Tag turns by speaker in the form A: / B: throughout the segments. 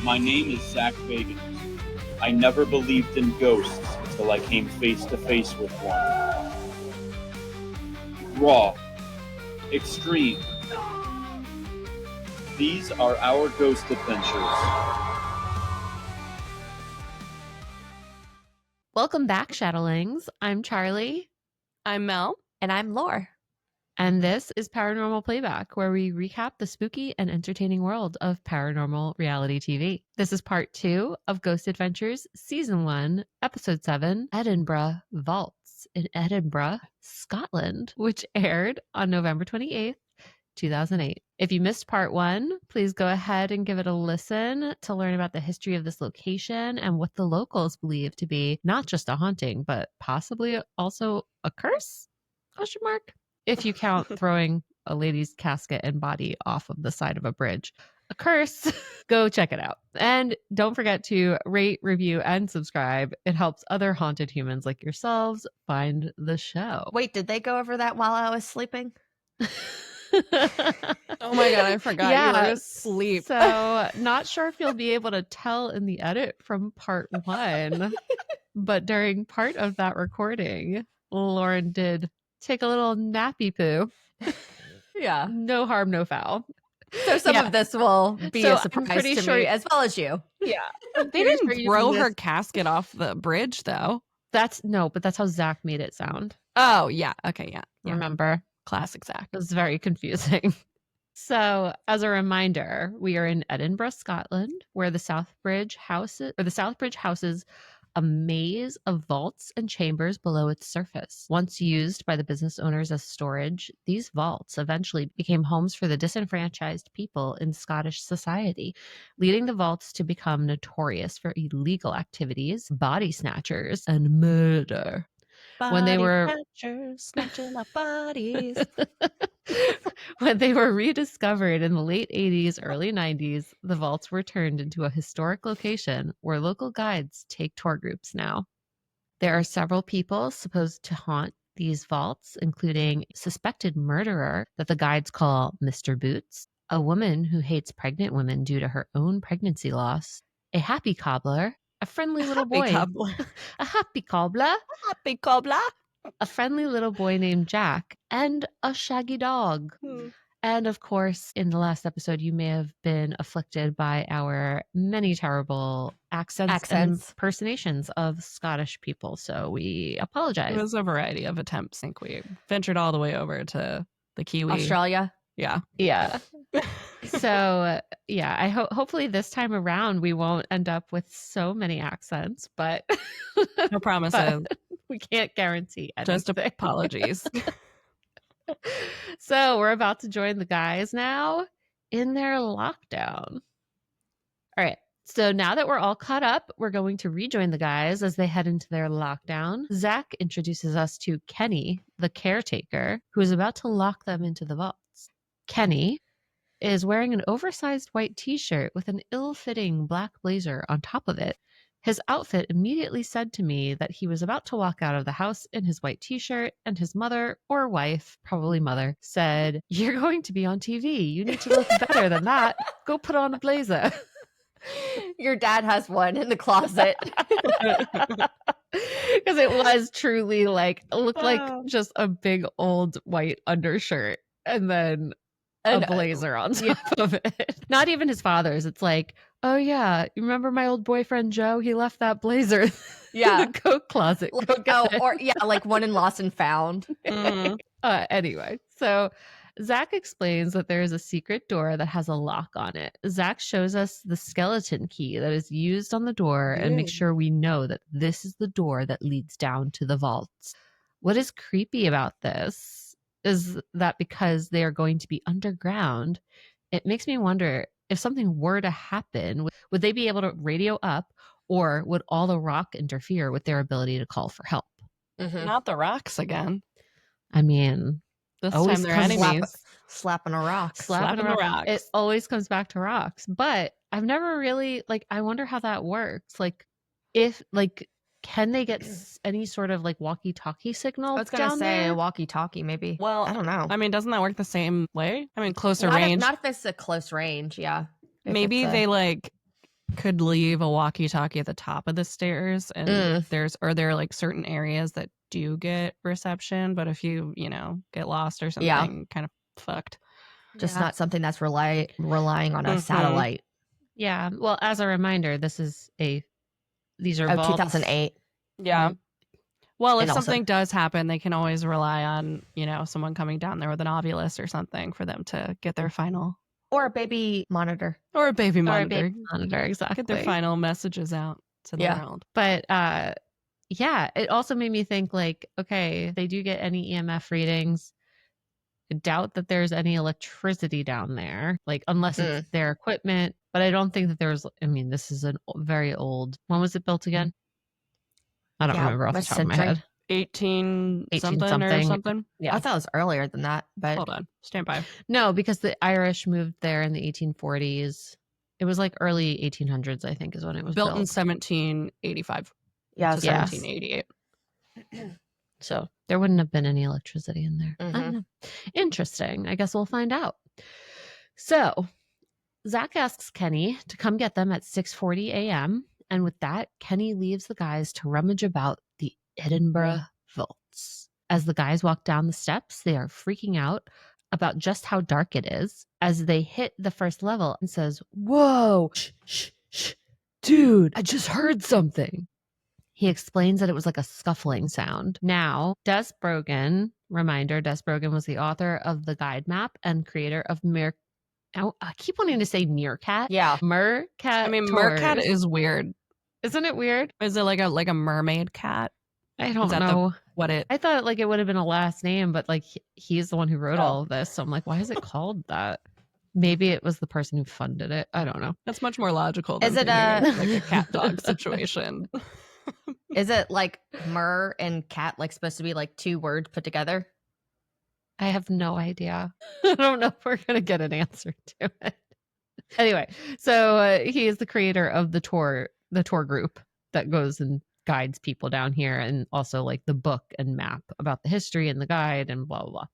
A: My name is Zach Bagans. I never believed in ghosts until I came face to face with one. Raw. Extreme. These are our ghost adventures.
B: Welcome back, Shadowlings. I'm Charlie.
C: I'm Mel.
D: And I'm Lore.
B: And this is Paranormal Playback, where we recap the spooky and entertaining world of paranormal reality TV. This is part 2 of Ghost Adventures, Season 1, Episode 7, Edinburgh Vaults in Edinburgh, Scotland, which aired on November 28th, 2008. If you missed part 1, please go ahead and give it a listen to learn about the history of this location and what the locals believe to be not just a haunting, but possibly also a curse? Question mark? If you count throwing a lady's casket and body off of the side of a bridge a curse, go check it out. And don't forget to rate, review, and subscribe. It helps other haunted humans like yourselves find the show.
D: Wait, did they go over that while I was sleeping?
C: Oh my God, I forgot you were asleep.
B: So not sure if you'll be able to tell in the edit from part 1, but during part of that recording, Lauren did take a little nappy poo.
D: Yeah.
B: No harm, no foul.
D: So some of this will be a surprise to
B: sure
D: me as well as you.
B: Yeah.
C: They didn't throw her casket off the bridge, though.
B: But that's how Zach made it sound.
C: Oh, yeah. Okay, yeah.
B: Remember?
C: Classic Zach.
B: It was very confusing. So, as a reminder, we are in Edinburgh, Scotland, where the Southbridge houses a maze of vaults and chambers below its surface. Once used by the business owners as storage, these vaults eventually became homes for the disenfranchised people in Scottish society, leading the vaults to become notorious for illegal activities, body snatchers, and murder. When they were
D: snatching up bodies.
B: When they were rediscovered in the late 80s, early 90s, the vaults were turned into a historic location where local guides take tour groups now. There are several people supposed to haunt these vaults, including a suspected murderer that the guides call Mr. Boots, a woman who hates pregnant women due to her own pregnancy loss, a happy cobbler, a friendly little boy, a happy cobbler, a friendly little boy named Jack, and a shaggy dog. And of course, in the last episode, you may have been afflicted by our many terrible accents. And impersonations of Scottish people. So we apologize.
C: It was a variety of attempts. I think we ventured all the way over to the Kiwi.
D: Australia.
C: Yeah.
B: Yeah. So yeah, hopefully this time around we won't end up with so many accents, but
C: no promises.
B: But we can't guarantee anything.
C: Just apologies.
B: So we're about to join the guys now in their lockdown. All right. So now that we're all caught up, we're going to rejoin the guys as they head into their lockdown. Zach introduces us to Kenny, the caretaker, who is about to lock them into the vaults. Kenny is wearing an oversized white t-shirt with an ill-fitting black blazer on top of it. His outfit immediately said to me that he was about to walk out of the house in his white t-shirt, and his mother or wife, probably mother, said, "You're going to be on TV. You need to look better than that. Go put on a blazer."
D: Your dad has one in the closet.
B: Because it was truly like, it looked like just a big old white undershirt and then a blazer on top of it. Not even his father's. It's like, oh yeah, you remember my old boyfriend Joe? He left that blazer in the coat closet.
D: Like one in Lost and Found.
B: Anyway, so Zach explains that there is a secret door that has a lock on it. Zach shows us the skeleton key that is used on the door and makes sure we know that this is the door that leads down to the vaults. What is creepy about this is that because they are going to be underground, it makes me wonder if something were to happen, would they be able to radio up, or would all the rock interfere with their ability to call for help?
C: Not the rocks again.
B: I mean,
C: this time they're enemies.
D: Slapping a rock.
C: Slapping the rocks.
B: It always comes back to rocks. But I've never really, I wonder how that works. Can they get any sort of walkie-talkie signal?
D: I was going to say a walkie-talkie, maybe.
C: Well,
D: I don't know.
C: I mean, doesn't that work the same way? I mean, closer range.
D: Not if it's a close range, yeah.
C: Maybe they could leave a walkie-talkie at the top of the stairs, and there are like certain areas that do get reception, but if you get lost or something, kind of fucked.
D: Just not something that's relying on a satellite.
B: Yeah. Well, as a reminder, these are vaults.
D: 2008.
C: Yeah. Well, if
D: And also-
C: something does happen, they can always rely on, someone coming down there with an ovulus or something for them to get their final.
D: Or a baby monitor.
C: Or a baby monitor.
B: Exactly.
C: Get their final messages out to the world.
B: But yeah, it also made me think like, okay, they do get any EMF readings. I doubt that there's any electricity down there, like unless it's their equipment. But I don't think that there's, this is a very old, when was it built again? I don't remember off the top of my head.
C: 18 something or something.
B: Yeah.
D: I thought it was earlier than that, but
C: hold on, stand by.
B: No, because the Irish moved there in the 1840s. It was like early 1800s, I think, is when it was built.
C: In 1785.
D: Yeah,
C: 1788.
B: So there wouldn't have been any electricity in there. I don't know. Interesting. I guess we'll find out. So Zach asks Kenny to come get them at 6:40 a.m. And with that, Kenny leaves the guys to rummage about the Edinburgh Vaults. As the guys walk down the steps, they are freaking out about just how dark it is as they hit the first level and says, "Whoa, shh, dude, I just heard something." He explains that it was like a scuffling sound. Now, Des Brogan, reminder, Des Brogan was the author of the guide map and creator of I keep wanting to say Meerkat.
D: Yeah.
B: Meerkat.
C: Meerkat is weird.
B: Isn't it weird?
C: Is it like a mermaid cat?
B: I don't know.
C: I
B: thought like it would have been a last name, but like he's the one who wrote all of this. So I'm like, why is it called that? Maybe it was the person who funded it. I don't know.
C: That's much more logical than
D: is it
C: like a cat dog situation.
D: Is it like mer and cat like supposed to be like two words put together?
B: I have no idea. I don't know if we're going to get an answer to it. Anyway, so he is the creator of the tour group that goes and guides people down here, and also like the book and map about the history and the guide and blah, blah,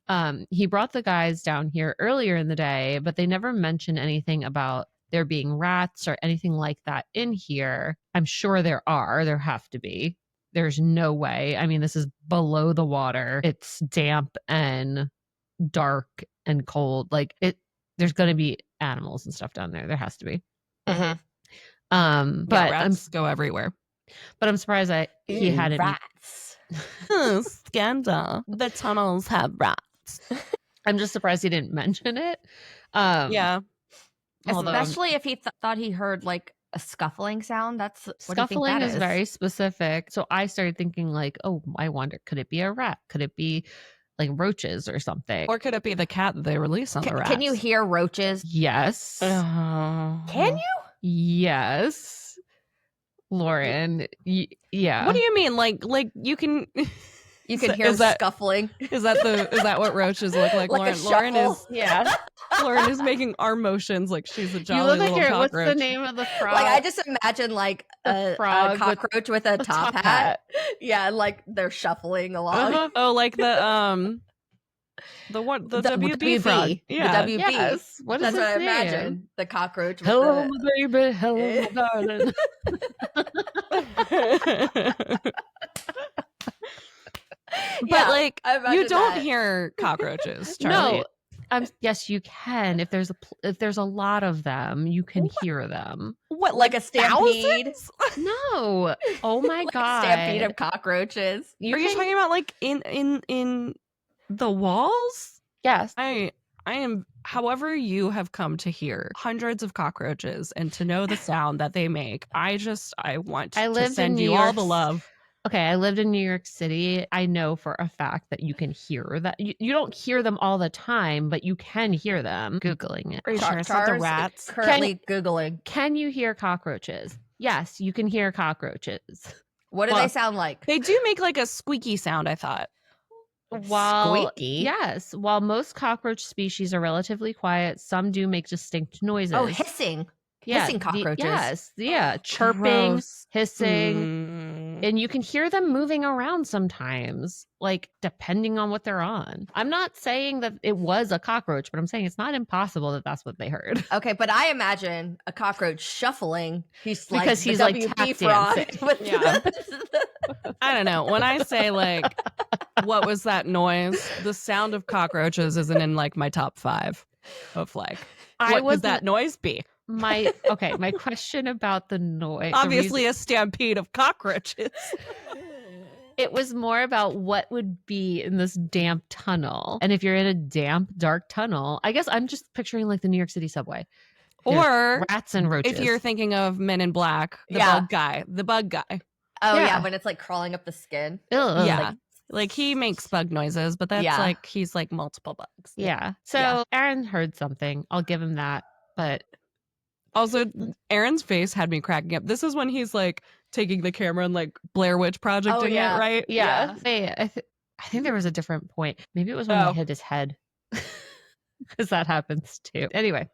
B: blah. He brought the guys down here earlier in the day, but they never mentioned anything about there being rats or anything like that in here. I'm sure there have to be. There's no way. This is below the water. It's damp and dark and cold. Like there's going to be animals and stuff down there. There has to be.
C: But rats go everywhere.
B: But I'm surprised he hadn't.
D: Rats.
C: Scandal. The tunnels have rats.
B: I'm just surprised he didn't mention it.
C: Yeah.
D: Especially if he thought he heard like a scuffling sound. That's what
B: scuffling
D: do you think that
B: is very specific. So I started thinking like, oh, I wonder, could it be a rat? Could it be like roaches or something?
C: Or could it be the cat that they release on the rats?
D: Can you hear roaches?
B: Yes.
D: Can you?
B: Yes. Lauren. Yeah.
C: What do you mean? Like you can
D: You can hear scuffling.
C: Is that what roaches look like?
D: Like
C: Lauren is
B: yeah.
C: Lauren is making our motions like she's a jolly
B: you look like
C: little cockroach.
B: What's the name of the frog?
D: Like I just imagine like a cockroach with a top hat. Yeah, and like they're shuffling along.
C: Oh, like the WB frog.
D: Yeah. The WB.
B: Yes. What is
D: That's what I
B: name?
D: imagine. The cockroach.
B: Hello, baby. Hello, darling.
C: But like you don't hear cockroaches, Charlie.
B: No. Yes, you can. If there's a lot of them, you can hear them.
D: What, like a stampede?
B: No. Oh my god.
D: Stampede of cockroaches.
C: Are you talking about like in the walls?
B: Yes.
C: I am, however you have come to hear hundreds of cockroaches and to know the sound that they make. I want to send you all the love.
B: Okay, I lived in New York City. I know for a fact that you can hear that. You don't hear them all the time, but you can hear them. Googling it.
C: Are you sure it's not the rats?
D: Currently Googling.
B: Can you hear cockroaches? Yes, you can hear cockroaches.
D: What do they sound like?
C: They do make like a squeaky sound, I thought.
D: Squeaky?
B: Yes. While most cockroach species are relatively quiet, some do make distinct noises.
D: Oh, hissing.
B: Yeah,
D: hissing cockroaches.
B: Yeah. Chirping,
C: Gross.
B: hissing. And you can hear them moving around sometimes, like depending on what they're on. I'm not saying that it was a cockroach, but I'm saying it's not impossible that that's what they heard.
D: Okay, but I imagine a cockroach shuffling. He's like
B: Because he's
D: the
B: like
D: WB
B: tap
D: frog.
B: dancing.
D: With
C: Yeah. I don't know. When I say like, what was that noise? The sound of cockroaches isn't in like my top 5 of like, what would that noise be?
B: My question about the noise.
C: Obviously a stampede of cockroaches.
B: It was more about what would be in this damp tunnel. And if you're in a damp, dark tunnel, I guess I'm just picturing like the New York City subway.
C: Or
B: rats and roaches.
C: If you're thinking of Men in Black, the bug guy.
D: Oh yeah, when it's like crawling up the skin.
B: Ugh.
C: Yeah. Like he makes bug noises, but that's like he's like multiple bugs.
B: Yeah. So Aaron heard something. I'll give him that. But
C: also Aaron's face had me cracking up. This is when he's like taking the camera and like Blair Witch projecting it, right?
B: Yeah. Hey, I think there was a different point. Maybe it was when he hit his head. Because that happens too. Anyway.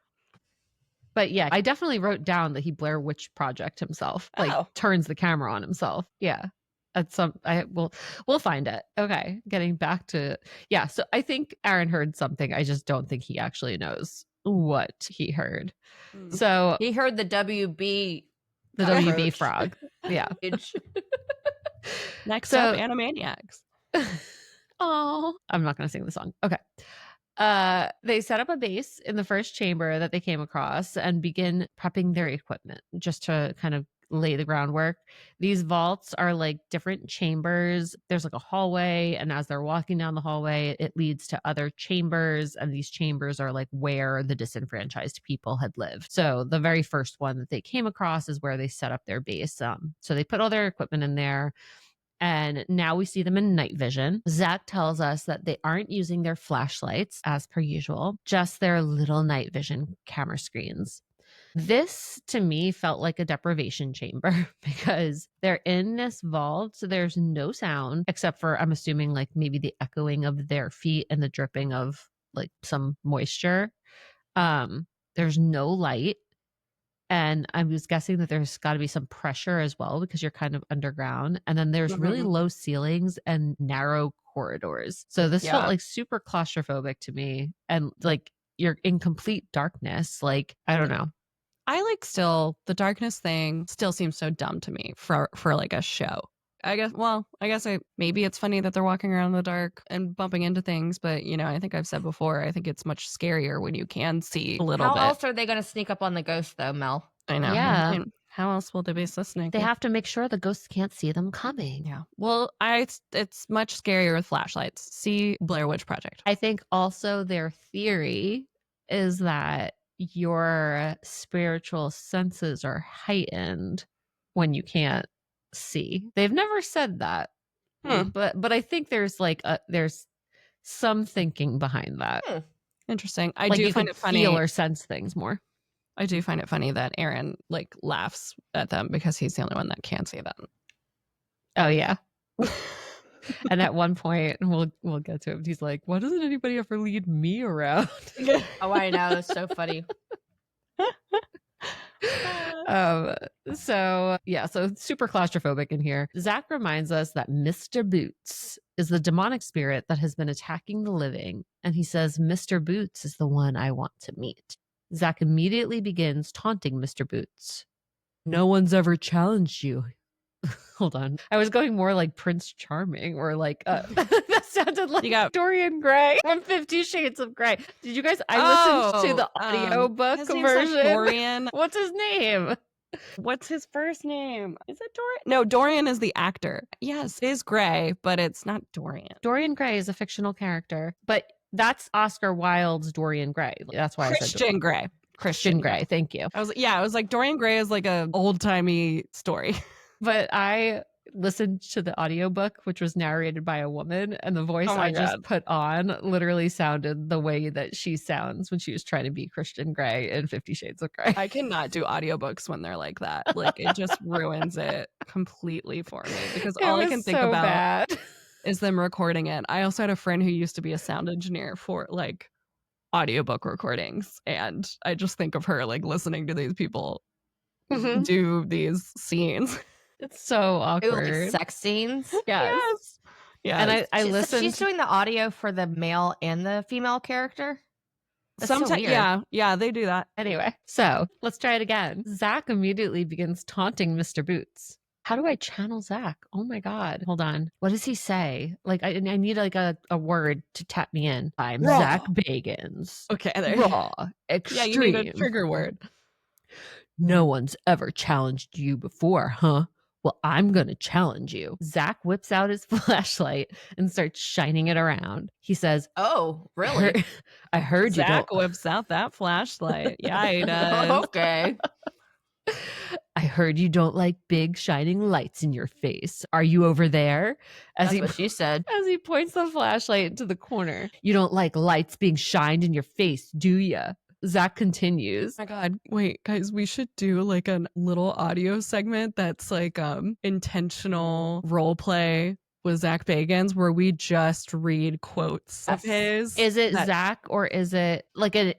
B: But yeah, I definitely wrote down that he Blair Witch project himself. Like turns the camera on himself. Yeah. We'll find it. Okay. Getting back to so I think Aaron heard something. I just don't think he actually knows what he heard. So
D: he heard the WB
B: frog. Yeah.
C: Next up, Animaniacs.
B: Oh, I'm not going to sing the song. Okay. They set up a base in the first chamber that they came across and begin prepping their equipment just to kind of lay the groundwork. These vaults are like different chambers. There's like a hallway, and as they're walking down the hallway, it leads to other chambers, and these chambers are like where the disenfranchised people had lived. So the very first one that they came across is where they set up their base. So they put all their equipment in there. And now we see them in night vision. Zach tells us that they aren't using their flashlights as per usual, just their little night vision camera screens. This to me felt like a deprivation chamber because they're in this vault. So there's no sound except for, I'm assuming, like maybe the echoing of their feet and the dripping of like some moisture. There's no light. And I was guessing that there's got to be some pressure as well because you're kind of underground. And then there's really low ceilings and narrow corridors. So this felt like super claustrophobic to me. And like you're in complete darkness. Like, I don't know.
C: I like the darkness thing still seems so dumb to me for like a show. I guess maybe it's funny that they're walking around in the dark and bumping into things, but I think I've said before, I think it's much scarier when you can see a little bit.
D: How else are they going to sneak up on the ghost though, Mel?
C: I know.
B: Yeah.
C: How else will they be listening?
B: They have to make sure the ghosts can't see them coming.
C: Yeah. Well, it's much scarier with flashlights. See Blair Witch Project.
B: I think also their theory is that your spiritual senses are heightened when you can't see. They've never said that, but I think there's there's some thinking behind that.
C: Interesting. I
B: like
C: do
B: you
C: find it funny,
B: feel or sense things more.
C: I do find it funny that Aaron like laughs at them because he's the only one that can see them.
B: Oh yeah. And at one point, we'll get to it. He's like, "Why doesn't anybody ever lead me around?"
D: Oh, I know. It's so funny.
B: So super claustrophobic in here. Zach reminds us that Mr. Boots is the demonic spirit that has been attacking the living. And he says, Mr. Boots is the one I want to meet. Zach immediately begins taunting Mr. Boots. No one's ever challenged you. Hold on. I was going more like Prince Charming or like that sounded like Dorian Gray from 50 Shades of Grey. Did you guys listened to the audiobook version.
C: Like Dorian.
B: What's his name?
C: What's his first name? Is it Dorian? No, Dorian is the actor. Yes, it is Gray, but it's not Dorian.
B: Dorian Gray is a fictional character, but that's Oscar Wilde's Dorian Gray. That's why
C: Christian
B: I said Dorian
C: Gray.
B: Christian Gray. Thank you.
C: I was like Dorian Gray is like a old-timey story.
B: But I listened to the audiobook, which was narrated by a woman, and the voice just put on literally sounded the way that she sounds when she was trying to be Christian Grey in 50 Shades of Grey.
C: I cannot do audiobooks when they're like that. Like it just ruins it completely for me because all I can think about is them recording it. I also had a friend who used to be a sound engineer for like audiobook recordings, and I just think of her like listening to these people do these scenes.
B: It's so
D: Ooh,
B: awkward.
D: like sex scenes.
B: Yes.
C: Yeah.
B: And I
D: So
B: listened.
D: she's doing the audio for the male and the female character. That's so
C: Sometimes,
D: weird.
C: yeah, they do that.
B: Anyway, so let's try it again. Zach immediately begins taunting Mr. Boots. How do I channel Zach? Oh my God. Hold on. What does he say? Like, I need like a word to tap me in. I'm
C: Raw.
B: Zach Bagans.
C: Okay, there.
B: Raw. Extreme.
C: Yeah, you need a trigger word.
B: No one's ever challenged you before, huh? Well, I'm going to challenge you. Zach whips out his flashlight and starts shining it around. He says,
D: Oh, really?
B: I heard
C: Zach
B: you
C: whips out that flashlight. Yeah, he does.
D: Okay.
B: I heard you don't like big shining lights in your face. Are you over there?
D: That's what she said.
B: As he points the flashlight into the corner. You don't like lights being shined in your face, do ya? Zach continues.
C: Oh my God. Wait, guys, we should do like a little audio segment that's like intentional role play with Zach Bagans where we just read quotes of his.
B: Is it Zach or is it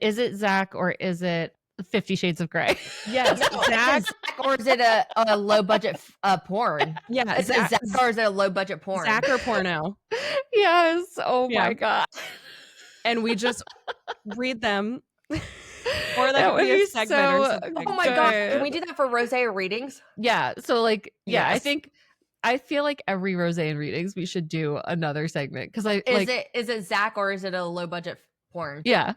B: is it Zach or is it 50 Shades of Grey?
C: Yes.
D: No, Zach, or is it a low budget porn?
C: Yeah.
D: Is it Zach or is it a low budget porn?
C: Zach or porno.
B: Yes. Oh
C: Yeah.
B: my God.
C: And we just read them. Or
B: That
C: like
B: would
C: be a
B: be
C: segment or
B: so
C: something.
D: Oh my god!
B: good.
D: Can we do that for Rosé readings?
B: Yeah. So like, yeah,
D: Yes.
B: I feel like every Roseanne readings we should do another segment because
D: Is it Zach or is it a low budget porn?
B: Yeah.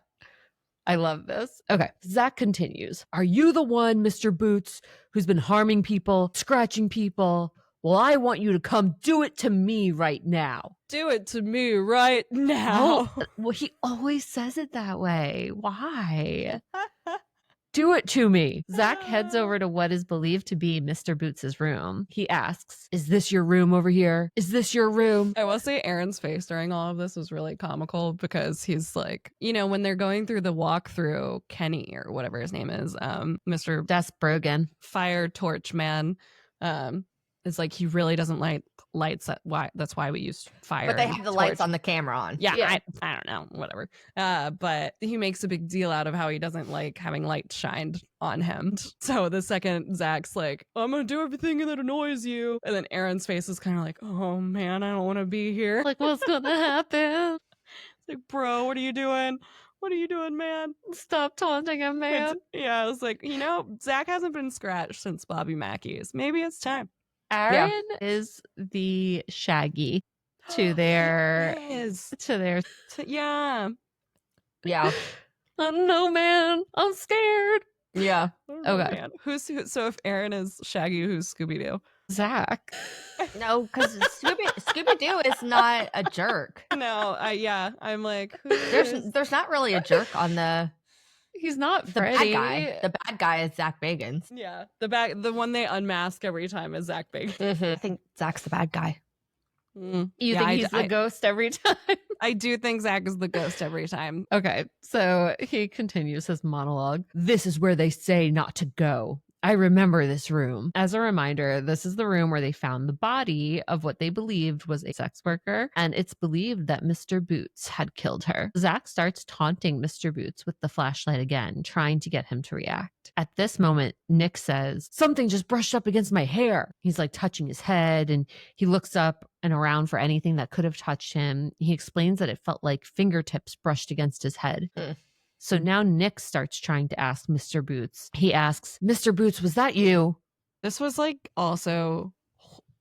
B: I love this. Okay. Zach continues. Are you the one, Mr. Boots, who's been harming people, scratching people? Well, I want you to come do it to me right now.
C: Do it to me right now.
B: Well, he always says it that way. Why? Do it to me. Zach heads over to what is believed to be Mr. Boots' room. He asks, is this your room over here? Is this your room?
C: I will say Aaron's face during all of this was really comical because he's like, you know, when they're going through the walkthrough, Kenny or whatever his name is, Mr.
B: Desbrogan.
C: Fire Torch Man, it's like he really doesn't like lights. That's why we use fire.
D: But they
C: and
D: have the
C: torch.
D: lights on the camera on.
C: Yeah. I don't know, whatever. But he makes a big deal out of how he doesn't like having light shined on him. So the second Zach's like, I'm gonna do everything that annoys you, and then Aaron's face is kind of like, oh man, I don't want to be here.
B: Like, what's gonna happen?
C: It's like, bro, what are you doing? What are you doing, man?
B: Stop taunting him, man.
C: Yeah, I was like, you know, Zach hasn't been scratched since Bobby Mackey's. Maybe it's time.
B: Aaron is the Shaggy to their
C: Yeah.
D: Yeah.
B: I don't know, man. I'm scared.
D: Yeah.
B: Okay.
C: Man. So if Aaron is Shaggy, who's Scooby-Doo?
B: Zach.
D: No, because Scooby-Doo is not a jerk.
C: No, I'm like,
D: There's not really a jerk on the
B: He's not
D: bad
B: Freddy.
D: guy. The bad guy is Zach Bagans.
C: yeah, the one they unmask every time is Zach Big.
D: I think Zach's the bad guy.
B: You think he's the ghost every time?
C: I do think Zach is the ghost every time.
B: Okay, so he continues his monologue. This is where they say not to go. I remember this room. As a reminder, this is the room where they found the body of what they believed was a sex worker, and it's believed that Mr. Boots had killed her. Zach starts taunting Mr. Boots with the flashlight again, trying to get him to react. At this moment, Nick says, something just brushed up against my hair. He's like touching his head, and he looks up and around for anything that could have touched him. He explains that it felt like fingertips brushed against his head. So now Nick starts trying to ask Mr. Boots. He asks, Mr. Boots, was that you?
C: This was like also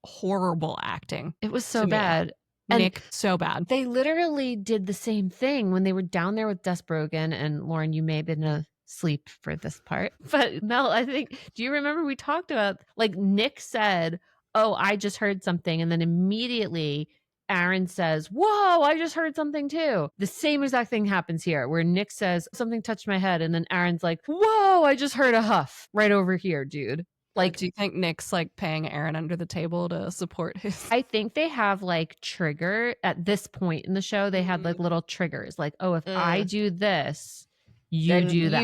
C: horrible acting.
B: It was so
C: To me.
B: bad. And
C: Nick, so bad.
B: they literally did the same thing when they were down there with Desbrogan. And Lauren, you may have been asleep for this part. But Mel, I think, do you remember we talked about, like, Nick said, oh, I just heard something. And then immediately Aaron says, whoa, I just heard something too. The same exact thing happens here where Nick says, something touched my head. And then Aaron's like, whoa, I just heard a huff right over here, dude. Like,
C: do you think Nick's like paying Aaron under the table to support his?
B: I think they have like trigger at this point in the show. They had like little triggers like, oh, if I do this, you
D: Then
B: do that.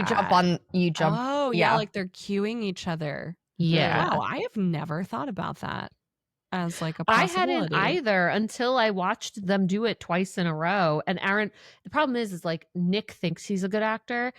D: You jump.
C: Oh, yeah, like they're cueing each other.
B: Yeah.
C: Wow, I have never thought about that as like a
B: I
C: possibility.
B: hadn't either until I watched them do it twice in a row. And Aaron, the problem is like Nick thinks he's a good actor.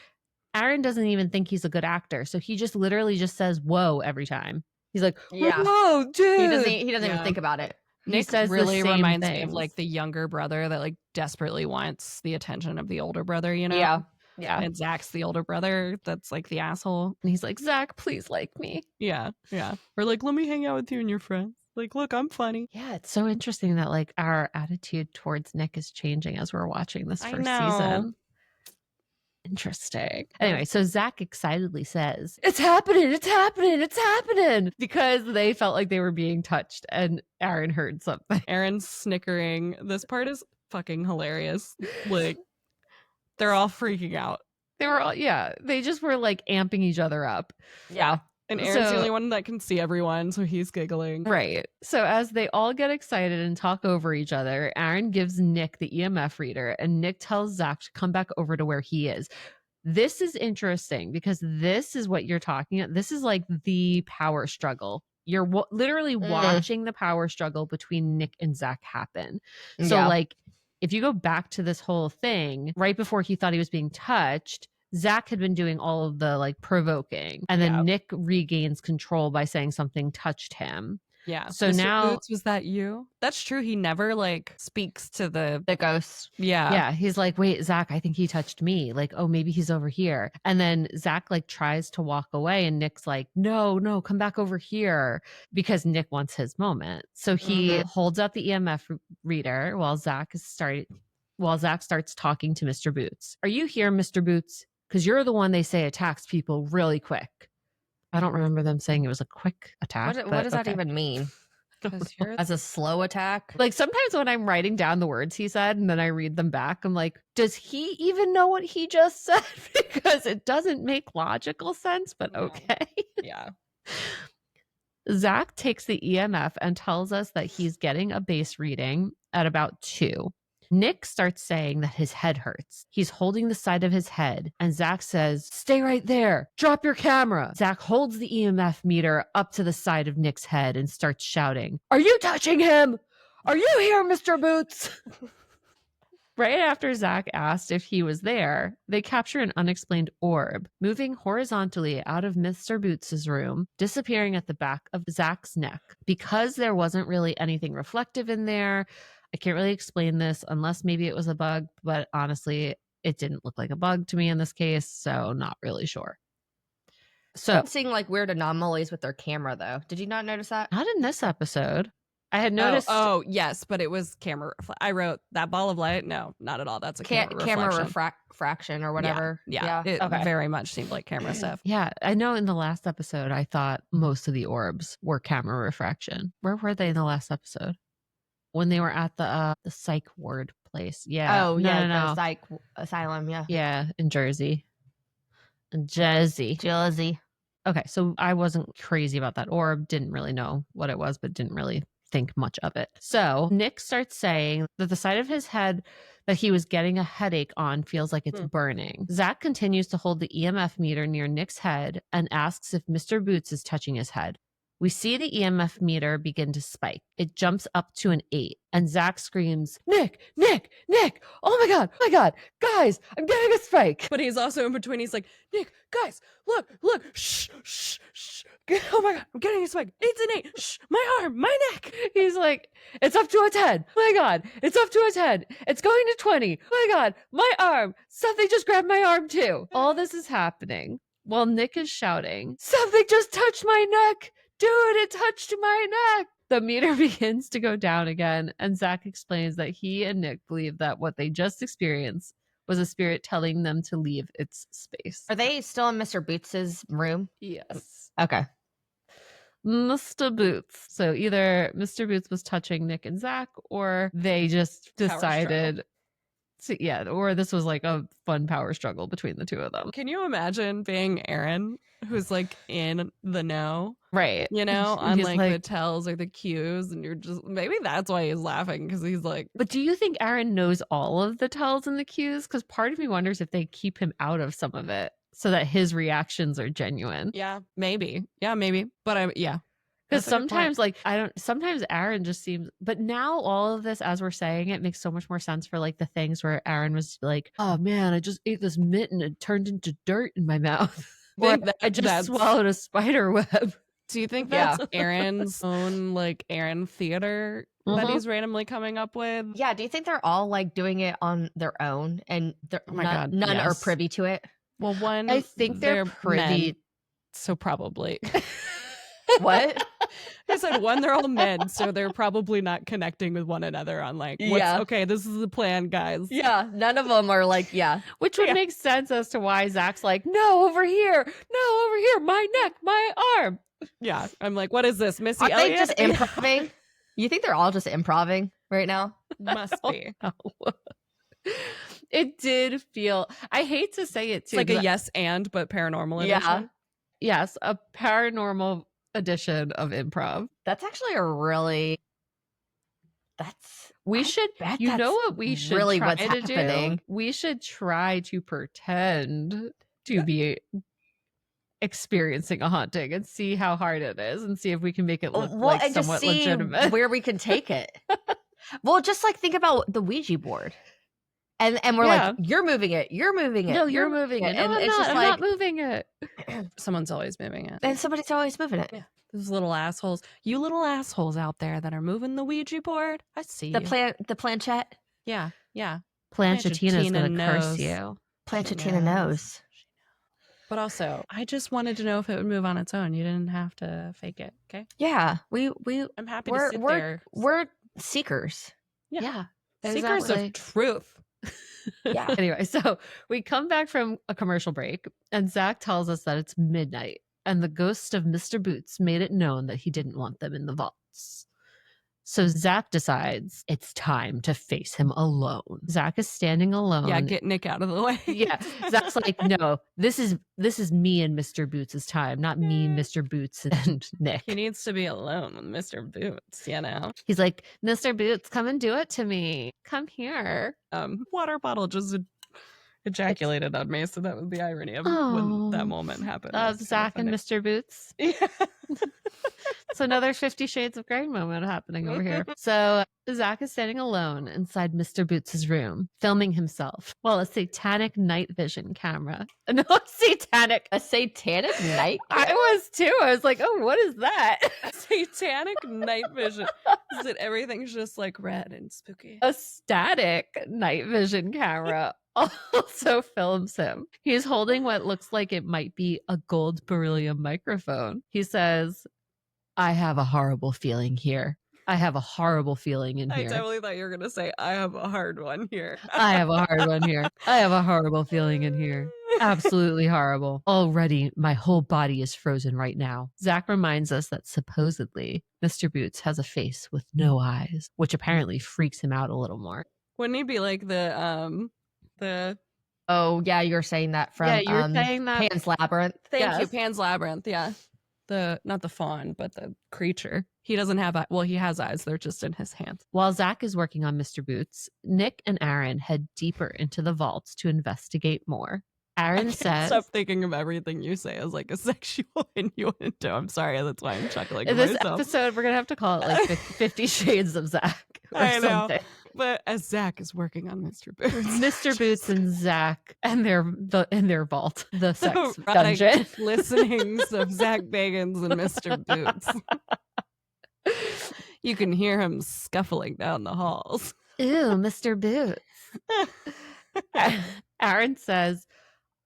B: Aaron doesn't even think he's a good actor. So he just literally just says, whoa, every time. He's like,
D: Yeah.
B: whoa, dude.
D: He doesn't even think about it.
C: Nick
B: says the
C: really
B: same
C: reminds me
B: things.
C: of like the younger brother that like desperately wants the attention of the older brother, you know?
D: Yeah. Yeah.
C: And Zach's the older brother that's like the asshole.
B: And he's like, Zach, please like me.
C: Yeah. Yeah. Or like, let me hang out with you and your friends. Like, look, I'm funny.
B: Yeah, it's so interesting that like our attitude towards Nick is changing as we're watching this
C: I
B: first
C: know.
B: season. Interesting. Anyway, so Zach excitedly says, it's happening, it's happening, it's happening, because they felt like they were being touched and Aaron heard something.
C: Aaron's snickering. This part is fucking hilarious. Like, they're all freaking out.
B: They were all, yeah, they just were like amping each other up.
D: Yeah.
C: And Aaron's
B: So-
C: the only one that can see everyone, so he's giggling.
B: Right. So as they all get excited and talk over each other, Aaron gives Nick the EMF reader and Nick tells Zach to come back over to where he is. This is interesting because this is what you're talking about. This is like the power struggle. You're literally watching the power struggle between Nick and Zach happen. So
D: Yeah.
B: like if you go back to this whole thing, right before he thought he was being touched, Zach had been doing all of the like provoking, and then
C: Yeah.
B: Nick regains control by saying something touched him.
C: Yeah.
B: So
C: Mr.
B: now-
C: Boots, was that you? That's true. He never like speaks to the
D: ghost.
B: Yeah, he's like, wait, Zach, I think he touched me. Like, oh, maybe he's over here. And then Zach like tries to walk away, and Nick's like, no, come back over here, because Nick wants his moment. So he holds up the EMF reader while Zach starts talking to Mr. Boots. Are you here, Mr. Boots? Because you're the one they say attacks people really quick. I don't remember them saying it was a quick attack.
D: What does that even mean?
C: 'Cause you're-
D: As a slow attack?
B: Like sometimes when I'm writing down the words he said and then I read them back, I'm like, does he even know what he just said? Because it doesn't make logical sense, but
C: No.
B: okay.
C: yeah.
B: Zach takes the EMF and tells us that he's getting a base reading at about 2. Nick starts saying that his head hurts. He's holding the side of his head, and Zach says, stay right there. Drop your camera. Zach holds the EMF meter up to the side of Nick's head and starts shouting, are you touching him? Are you here, Mr. Boots? Right after Zach asked if he was there, they capture an unexplained orb moving horizontally out of Mr. Boots' room, disappearing at the back of Zach's neck. Because there wasn't really anything reflective in there, I can't really explain this unless maybe it was a bug, but honestly, it didn't look like a bug to me in this case, so not really sure. So,
D: I'm seeing like weird anomalies with their camera though. Did you not notice that?
B: not in this episode. I had noticed.
C: Oh, yes, but it was camera. I wrote that ball of light. No, not at all. That's a camera reflection.
D: Refraction or whatever.
C: Yeah. It
B: Okay.
C: very much seemed like camera stuff.
B: Yeah, I know in the last episode, I thought most of the orbs were camera refraction. Where were they in the last episode? When they were at the psych ward place. Yeah.
D: Oh,
B: No,
D: yeah.
B: no, no.
D: The psych asylum. Yeah.
B: Yeah, in Jersey. In Jersey. Okay, so I wasn't crazy about that orb. Didn't really know what it was, but didn't really think much of it. So Nick starts saying that the side of his head that he was getting a headache on feels like it's burning. Zach continues to hold the EMF meter near Nick's head and asks if Mr. Boots is touching his head. We see the EMF meter begin to spike. It jumps up to an 8, and Zach screams, Nick, oh my God, guys, I'm getting a spike.
C: But he's also in between. He's like, Nick, guys, look, shh. Oh my God, I'm getting a spike. It's an 8. Shh, my arm, my neck.
B: He's like, it's up to a 10. My God, it's up to a 10. It's going to 20. My God, my arm. Something just grabbed my arm too. All this is happening while Nick is shouting, something just touched my neck. Dude, it touched my neck. The meter begins to go down again, and Zach explains that he and Nick believe that what they just experienced was a spirit telling them to leave its space.
D: Are they still in Mr. Boots's room?
B: Yes.
D: Okay.
B: Mr. Boots. So either Mr. Boots was touching Nick and Zach, or they just decided to, yeah, or this was like a fun power struggle between the two of them.
C: Can you imagine being Aaron, who's like in the know?
B: Right.
C: You know, on
B: He's
C: like the tells or the cues, and you're just, maybe that's why he's laughing, because he's like,
B: but do you think Aaron knows all of the tells and the cues? Because part of me wonders if they keep him out of some of it so that his reactions are genuine.
C: yeah, maybe. But yeah.
B: Because
C: That's a good point.
B: sometimes sometimes Aaron just seems, but now all of this, as we're saying it, makes so much more sense for like the things where Aaron was like, oh man, I just ate this mint and it turned into dirt in my mouth. Or
C: Think
B: I just
C: that's-
B: swallowed a spider web.
C: Do you think
D: Yeah.
C: that's Aaron's own like Aaron theater that he's randomly coming up with?
D: Yeah. Do you think they're all like doing it on their own and
C: Oh my God,
D: none are
C: yes.
D: privy to it?
C: Well, one,
B: I think they're privy.
C: men, so probably.
D: What?
C: I said one, they're all men, so they're probably not connecting with one another on like, okay, this is the plan, guys.
D: Yeah. None of them are like, yeah.
B: Which would make sense as to why Zach's like, no, over here, my neck, my arm.
C: Yeah, I'm like, what is this, Missy
D: Are they
C: Elliott?
D: just improving? You think they're all just improving right now?
C: Must be.
B: It did feel, I hate to say it too.
C: It's like a yes and, but paranormal edition.
D: Yeah.
B: Yes, a paranormal edition of improv.
D: That's actually a really.
B: We should, you know what we should
D: really
B: try
D: what's
B: to
D: happening.
B: do? We should try to pretend to be experiencing a haunting and see how hard it is and see if we can make it look like
D: and
B: somewhat
D: just see
B: legitimate.
D: where we can take it. Well, just like think about the Ouija board. And we're like, you're moving it.
B: No, you're moving it. No,
D: And
B: I'm
D: it's
B: not.
D: just
B: I'm
D: like,
B: not moving it.
C: Someone's always moving it.
D: and somebody's always moving it.
C: Yeah. Those little assholes. You little assholes out there that are moving the Ouija board. I see
D: The
C: you.
D: the planchette.
C: Yeah.
B: Planchetina's gonna
C: Planchettina
B: curse
C: knows.
B: you.
D: Planchetina knows.
C: But also, I just wanted to know if it would move on its own. You didn't have to fake it. Okay.
D: Yeah,
C: I'm happy to sit there.
D: we're seekers.
B: Yeah.
C: Seekers
B: exactly.
C: of truth.
D: Yeah.
B: Anyway, so we come back from a commercial break, and Zach tells us that it's midnight, and the ghost of Mr. Boots made it known that he didn't want them in the vaults. So Zach decides it's time to face him alone. Zach is standing alone.
C: Yeah, get Nick out of the way.
B: Yeah. Zach's like, no, this is me and Mr. Boots' time, not me, Mr. Boots, and Nick.
C: He needs to be alone with Mr. Boots, you know?
B: He's like, Mr. Boots, come and do it to me. Come here.
C: Water bottle just ejaculated on me, so that was the irony of when that moment happened.
B: Of Zach and Mr. Boots.
C: Yeah.
B: It's another 50 Shades of Grey moment happening over here. So Zach is standing alone inside Mr. Boots' room, filming himself while a satanic night vision camera. No, satanic.
D: A satanic night.
B: I was too. I was like, oh, what is that?
C: Satanic night vision. Is that everything's just like red and spooky?
B: A static night vision camera also films him. He's holding what looks like it might be a gold beryllium microphone. He says, I have a horrible feeling here. I have a horrible feeling in here.
C: I totally thought you were going to say, I have a hard one here.
B: I have a hard one here. I have a horrible feeling in here. Absolutely horrible. Already, my whole body is frozen right now. Zach reminds us that supposedly Mr. Boots has a face with no eyes, which apparently freaks him out a little more.
C: Wouldn't he be like the
D: Oh yeah, you're saying that from
B: you're saying that
D: Pan's Labyrinth.
C: Thank you, Pan's Labyrinth, yeah. Not the fawn, but the creature. He doesn't have he has eyes, they're just in his hands.
B: While Zach is working on Mr. Boots, Nick and Aaron head deeper into the vaults to investigate more. Aaron says,
C: stop thinking of everything you say as like a sexual innuendo. I'm sorry, that's why I'm chuckling.
B: In this
C: myself.
B: episode, we're gonna have to call it like 50 Shades of Zach or
C: I know.
B: something.
C: But as Zach is working on Mr. Boots.
B: Mr. Boots and Zach and in their vault, the sex
C: Erotic
B: dungeon.
C: listenings of Zach Bagans and Mr. Boots. You can hear him scuffling down the halls.
B: Ew, Mr. Boots. Aaron says,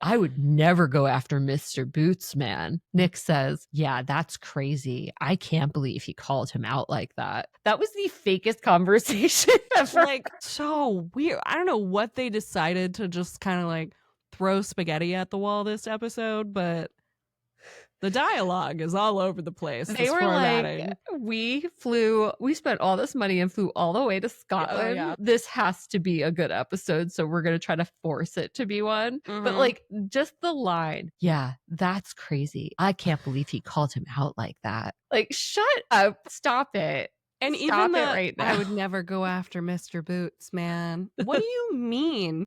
B: I would never go after Mr. Boots, man. Nick says, yeah, that's crazy. I can't believe he called him out like that. That was the fakest conversation ever.
C: Like, so weird. I don't know what they decided to just kind of like throw spaghetti at the wall this episode, but the dialogue is all over the place.
B: They were like, we spent all this money and flew all the way to Scotland.
C: Oh, yeah.
B: This has to be a good episode, so we're going to try to force it to be one. But like, just the line, yeah, that's crazy. I can't believe he called him out like that. Like, shut up. Stop it.
C: And
B: Stop
C: even
B: it right now.
C: I would never go after Mr. Boots, man. What do you mean?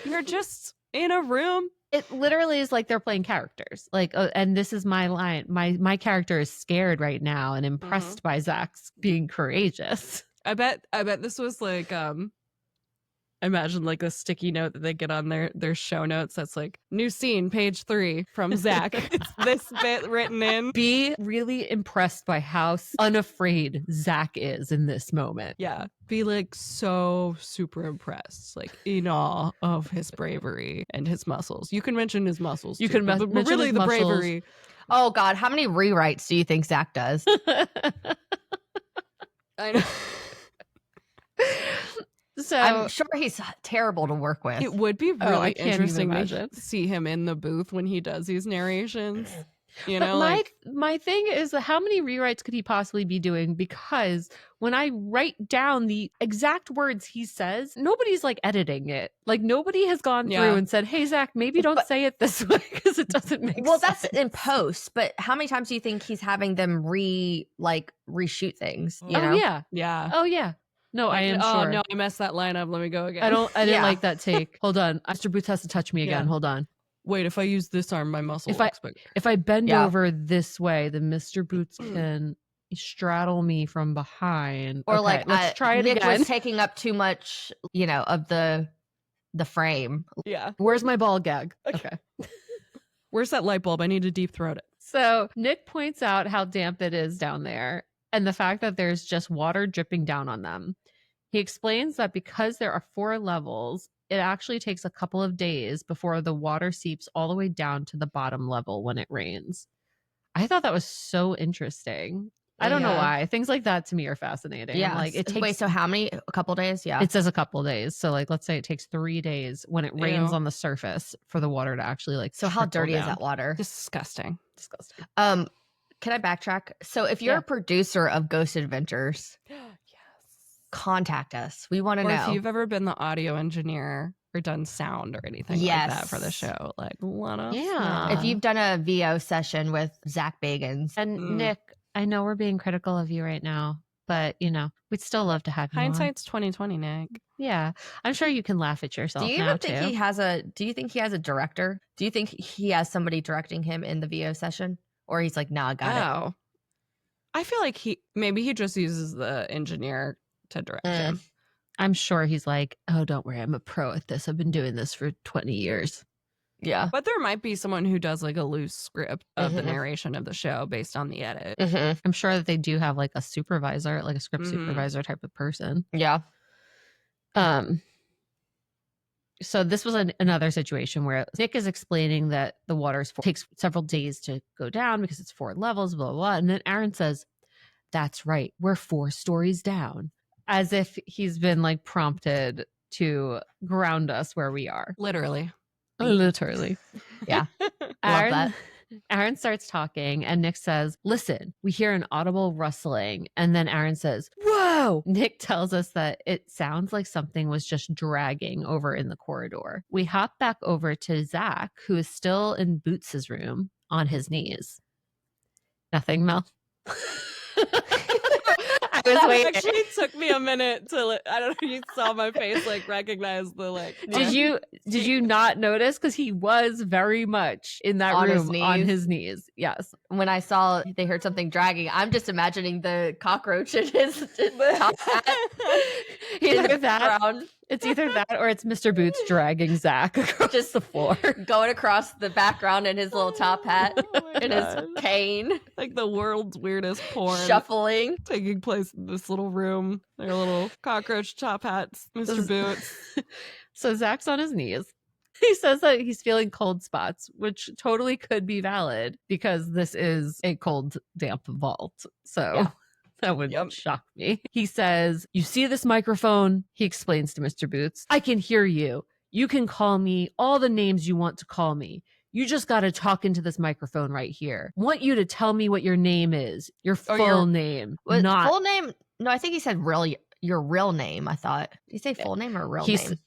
C: You're just in a room.
B: It literally is like they're playing characters. Like, and this is my line. My character is scared right now and impressed by Zach's being courageous.
C: I bet this was like imagine like a sticky note that they get on their show notes that's like, new scene, page 3 from Zach. It's this bit written in.
B: Be really impressed by how unafraid Zach is in this moment.
C: Yeah. Be like so super impressed, like in awe of his bravery and his muscles. You can mention his muscles.
B: You
C: too,
B: can
C: but
B: mention
C: really
B: his
C: the
B: muscles.
C: bravery.
D: Oh God, how many rewrites do you think Zach does?
C: I know.
B: So
D: I'm sure he's terrible to work with.
C: It would be
B: I
C: really
B: can't even
C: interesting to
B: imagine.
C: see him in the booth when he does these narrations. You know,
B: but
C: like
B: my thing is, how many rewrites could he possibly be doing? Because when I write down the exact words he says, nobody's like editing it. Like nobody has gone through and said, "Hey Zach, maybe don't say it this way because it doesn't make sense."
D: Well, that's in post, but how many times do you think he's having them reshoot things? You know?
C: yeah.
B: Oh yeah. No,
C: Like,
B: I am
C: oh,
B: sure.
C: no, I messed that line up. Let me go again.
B: I didn't
D: Yeah.
B: like that take. Hold on. Mr. Boots has to touch me again.
C: Yeah.
B: Hold on.
C: Wait, if I use this arm, my muscle
B: If I-
C: looks bigger.
B: If I bend
D: Yeah.
B: over this way, then Mr. Boots can straddle me from behind.
D: Or
B: Okay,
D: like
B: let's try it
D: Nick
B: again.
D: was taking up too much, of the frame.
C: Yeah.
B: Where's my ball gag? Okay.
C: Where's that light bulb? I need to deep throat it.
B: So Nick points out how damp it is down there and the fact that there's just water dripping down on them. He explains that because there are 4 levels, it actually takes a couple of days before the water seeps all the way down to the bottom level when it rains. I thought that was so interesting. I don't know
D: Yeah.
B: why. Things like that to me are fascinating.
D: Yeah.
B: Like it takes.
D: Wait, so how many? A couple days? Yeah.
B: It says a couple days. So like, let's say it takes 3 days when it rains
C: Ew.
B: on the surface for the water to actually like.
D: So how
B: trickle
D: dirty is
B: down.
D: that water?
C: Disgusting.
B: Disgusting.
D: Can I backtrack? So if you're
B: Yeah.
D: a producer of Ghost Adventures,
C: Yes.
D: contact us. We want to
C: Or
D: know.
C: if you've ever been the audio engineer or done sound or anything like that for the
D: Yes.
C: show, like let us
B: Yeah.
C: know.
D: If you've done a VO session with Zach Bagans,
B: And
C: Mm.
B: Nick, I know we're being critical of you right now, but we'd still love to have you on.
C: Hindsight's 2020, Nick.
B: Yeah, I'm sure you can laugh at yourself
D: do you
B: now
D: even think
B: too.
D: do you think he has a director? Do you think he has somebody directing him in the VO session? Or he's like, nah, I got it.
C: Oh. I feel like maybe he just uses the engineer to direct him.
B: I'm sure he's like, oh, don't worry, I'm a pro at this. I've been doing this for 20 years.
D: Yeah.
C: But there might be someone who does like a loose script of the
D: Mhm.
C: narration of the show based on the edit.
D: Mm-hmm.
B: I'm sure that they do have like a supervisor, like a script
C: Mhm.
B: supervisor type of person.
D: Yeah.
B: So this was another situation where Nick is explaining that the water takes several days to go down because it's 4 levels, blah, blah, blah. And then Aaron says, that's right, we're 4 stories down. As if he's been like prompted to ground us where we are.
C: Literally.
B: Literally.
D: Yeah. Love that.
B: Aaron starts talking and Nick says, listen, we hear an audible rustling. And then Aaron says, whoa. Nick tells us that it sounds like something was just dragging over in the corridor. We hop back over to Zach, who is still in Boots's room on his knees. Nothing, Mel? I was
C: That
B: waiting.
C: actually took me a minute to I don't know, you saw my face like recognize the like
B: Did you not notice? Because he was very much in that
D: On his
B: room on
D: knees?
B: his knees. Yes.
D: When I saw they heard something dragging, I'm just imagining the cockroach in his top hat.
B: Either that,
D: Around,
B: it's either that or it's Mr. Boots dragging Zach across
D: Just
B: the floor.
D: going across the background in his little top hat
C: Oh my
D: and his
C: God.
D: cane,
C: Like the world's weirdest porn
D: shuffling.
C: taking place in this little room. Their little cockroach top hats, Mr. Boots.
B: So Zach's on his knees. He says that he's feeling cold spots, which totally could be valid because this is a cold, damp vault. So
D: Yeah.
B: that would
C: Yep.
B: shock me. He says, you see this microphone? He explains to Mr. Boots. I can hear you. You can call me all the names you want to call me. You just got to talk into this microphone right here. Want you to tell me what your name is, your
D: Or
B: full
D: your-
B: name,
D: Was
B: not
D: full name? No, I think he said your real name. I thought. Did he say full name or real
B: He's-
D: name?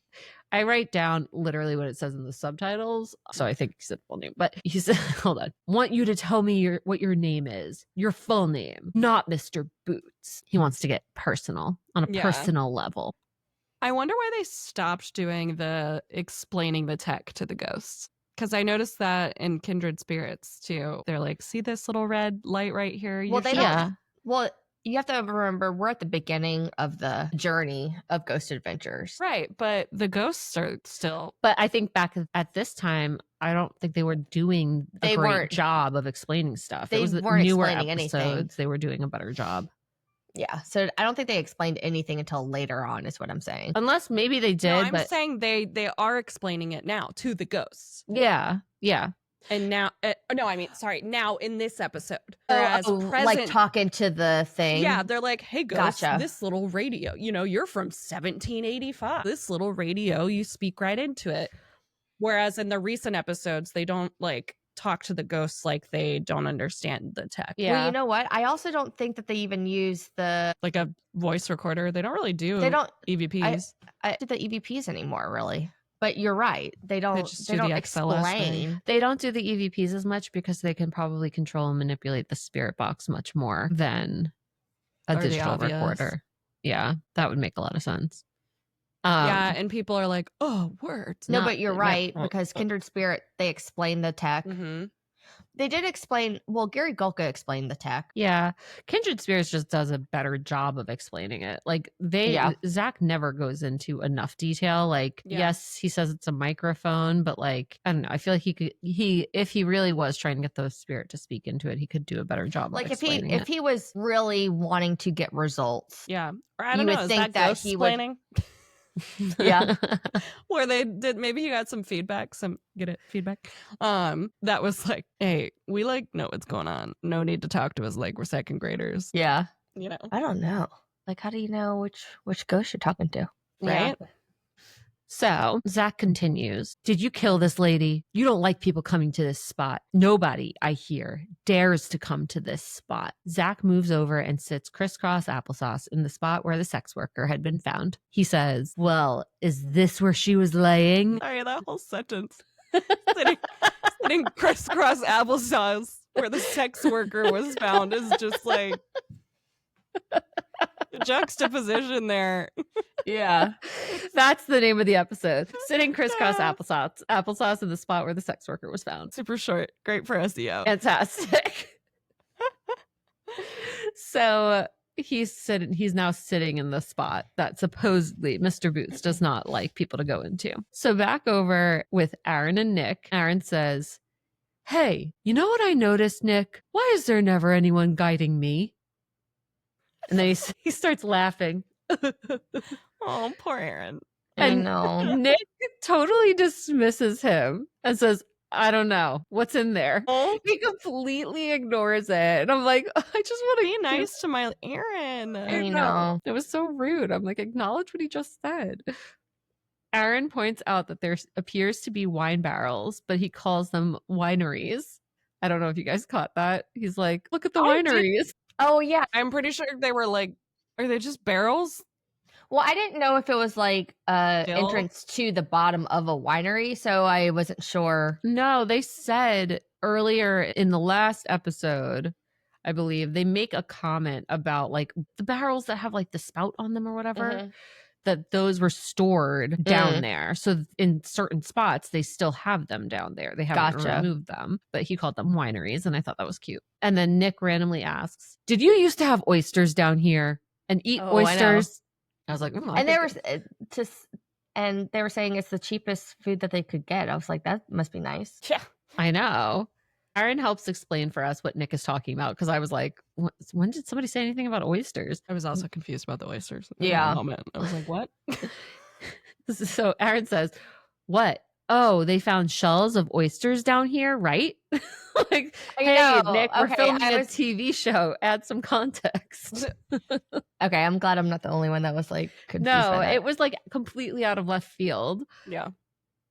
B: I write down literally what it says in the subtitles. So I think he said full name, but he said, hold on. Want you to tell me what your name is, your full name, not Mr. Boots. He wants to get personal on a
C: Yeah.
B: personal level.
C: I wonder why they stopped doing the explaining the tech to the ghosts. Because I noticed that in Kindred Spirits too. They're like, see this little red light right here?
D: Well, they
C: should-"
D: don't-
B: Yeah.
D: Well, You have to remember, we're at the beginning of the journey of Ghost Adventures.
C: Right, but the ghosts are still...
B: But I think back at this time, I don't think they were doing a great job of explaining stuff.
D: They
B: It was
D: weren't
B: newer
D: explaining
B: episodes.
D: anything.
B: They were doing a better job.
D: Yeah, so I don't think they explained anything until later on, is what I'm saying.
B: Unless maybe they did.
C: No, I'm
B: but
C: saying they are explaining it now to the ghosts.
B: Yeah.
C: And now, now in this episode. Whereas
D: like talking to the thing.
C: Yeah, they're like, hey, ghost,
D: Gotcha.
C: this little radio, you're from 1785. This little radio, you speak right into it. Whereas in the recent episodes, they don't like talk to the ghosts like they don't understand the tech.
B: Yeah.
D: Well, you know what? I also don't think that they even use
C: like a voice recorder. They don't really do EVPs.
D: I do the EVPs anymore, really. But you're right. They don't explain.
B: They don't do the EVPs as much because they can probably control and manipulate the spirit box much more than a digital recorder. Yeah, that would make a lot of sense.
C: Yeah, and people are like, oh, words.
D: No, but you're right, because Kindred Spirit, they explain the tech.
C: Mm-hmm.
D: They did explain, well, Gary Gulka explained the tech.
B: Yeah. Kindred Spirits just does a better job of explaining it. Like Zach never goes into enough detail. Like, yes, he says it's a microphone, but like, I don't know. I feel like if he really was trying to get the spirit to speak into it, he could do a better job of explaining it.
D: If he was really wanting to get results.
C: Yeah. Or I don't know,
D: would think that he would.
B: Yeah.
C: Where they did, maybe you got some feedback, feedback. That was like, hey, we like know what's going on. No need to talk to us like we're second graders.
D: Yeah.
C: I
D: don't know. Like, how do you know which ghost you're talking to?
C: Right?
B: Yeah. So Zach continues. Did you kill this lady? You don't like people coming to this spot. Nobody, I hear, dares to come to this spot. Zach moves over and sits crisscross applesauce in the spot where the sex worker had been found. He says, well, is this where she was laying?
C: Sorry, that whole sentence. sitting crisscross applesauce where the sex worker was found is just like the juxtaposition there.
B: Yeah. That's the name of the episode. Sitting crisscross applesauce in the spot where the sex worker was found.
C: Super short. Great for SEO.
B: Fantastic. So he's now sitting in the spot that supposedly Mr. Boots does not like people to go into. So back over with Aaron and Nick, Aaron says, hey, you know what I noticed, Nick? Why is there never anyone guiding me? And then he starts laughing.
C: Oh, poor Aaron.
B: And Nick totally dismisses him and says, I don't know what's in there.
C: Oh.
B: He completely ignores it. And I'm like, I just want to
C: be nice to my Aaron.
D: I know.
B: It was so rude. I'm like, acknowledge what he just said. Aaron points out that there appears to be wine barrels, but he calls them wineries. I don't know if you guys caught that. He's like, look at the wineries.
D: Oh, yeah.
C: I'm pretty sure they were like, are they just barrels?
D: Well, I didn't know if it was like entrance to the bottom of a winery, so I wasn't sure.
B: No, they said earlier in the last episode, I believe, they make a comment about like the barrels that have like the spout on them or whatever, that those were stored down there. So in certain spots, they still have them down there. They haven't removed them, but he called them wineries, and I thought that was cute. And then Nick randomly asks, did you used to have oysters down here and eat oysters? I was like,
D: and they were saying it's the cheapest food that they could get. I was like, that must be nice.
B: Yeah, I know. Aaron helps explain for us what Nick is talking about, because I was like, when did somebody say anything about oysters?
C: I was also confused about the oysters.
D: Yeah.
C: I was like, what?
B: So Aaron says, what? Oh, they found shells of oysters down here, right? Like, hey, Nick, we're filming a TV show. Add some context.
D: Okay, I'm glad I'm not the only one that was like confused.
B: No, it was like completely out of left field.
C: Yeah.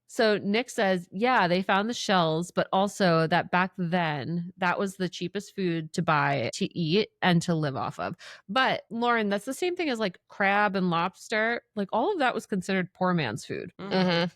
B: So Nick says, yeah, they found the shells, but also that back then, that was the cheapest food to buy, to eat, and to live off of. But Lauren, that's the same thing as like crab and lobster. Like all of that was considered poor man's food.
D: Mm-hmm.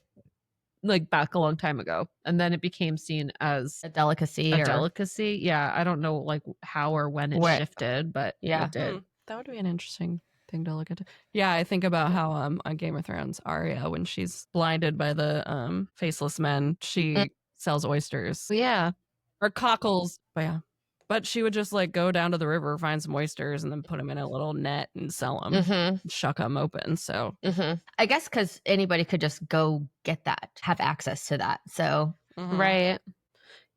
B: Like back a long time ago. And then it became seen as
D: a delicacy.
B: Delicacy. Yeah. I don't know like how or when it shifted, but it did.
C: That would be an interesting thing to look at. Yeah, I think about how on Game of Thrones, Arya, when she's blinded by the faceless men, she sells oysters.
B: Yeah.
C: Or cockles. But yeah. But she would just like go down to the river, find some oysters, and then put them in a little net and sell them,
D: Mm-hmm.
C: shuck them open. So
D: Mm-hmm. I guess because anybody could just go get that, have access to that. So
B: Right.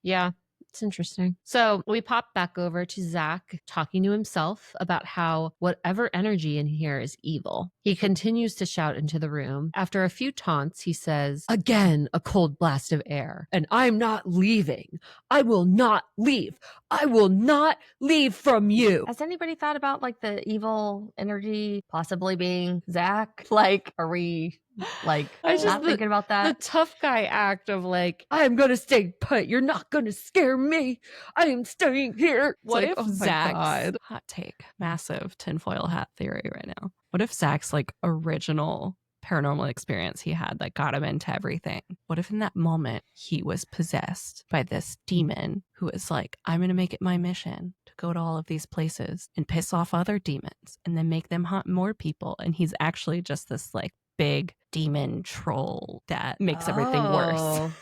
B: Yeah. It's interesting. So we pop back over to Zach talking to himself about how whatever energy in here is evil. He continues to shout into the room. After a few taunts, he says, "Again, a cold blast of air, and I'm not leaving. I will not leave. I will not leave from you."
D: has anybody thought about like the evil energy possibly being Zach? Like, are we like
B: I just-
D: not thinking about
B: The
D: that?
B: tough guy act of like, "I'm going to stay put. You're not going to scare me. I am staying here." It's
C: what
B: like,
C: if
B: oh my
C: Zach's
B: God.
C: hot take, massive tinfoil hat theory right now? What if Zach's like original paranormal experience he had that got him into everything? What if in that moment he was possessed by this demon who was like, I'm going to make it my mission to go to all of these places and piss off other demons and then make them hunt more people. And he's actually just this like big demon troll that makes everything worse
D: Oh.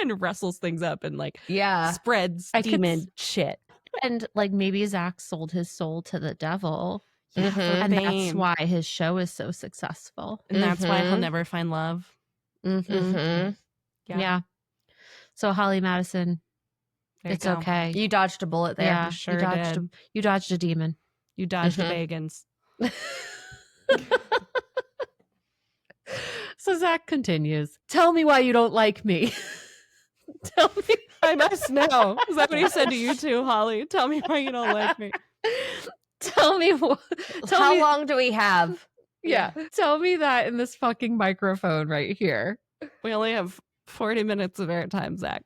C: and wrestles things up and like
D: Yeah.
C: spreads
B: I could
C: demon shit.
B: And like maybe Zach sold his soul to the devil.
C: Yeah,
D: Mhm.
C: for
B: And that's
C: fame.
B: why his show is so successful.
C: And that's why he'll
D: Mhm.
C: never find love.
B: Mm-hmm.
D: Mm-hmm.
B: Yeah. So Holly Madison,
C: There you
B: it's
C: go.
B: okay.
D: You dodged a bullet there.
B: Yeah,
C: You sure
B: dodged
C: did.
B: you dodged a demon.
C: You dodged
D: Mhm.
C: the bagans.
B: So Zach continues. "Tell me why you don't like me." Tell me.
C: I must know. Is that what he said to you too, Holly? Tell me why you don't like me.
B: Tell me what. Tell
D: How
B: me.
D: long do we have?
B: Yeah. Tell me that in this fucking microphone right here.
C: We only have 40 minutes of airtime, Zach.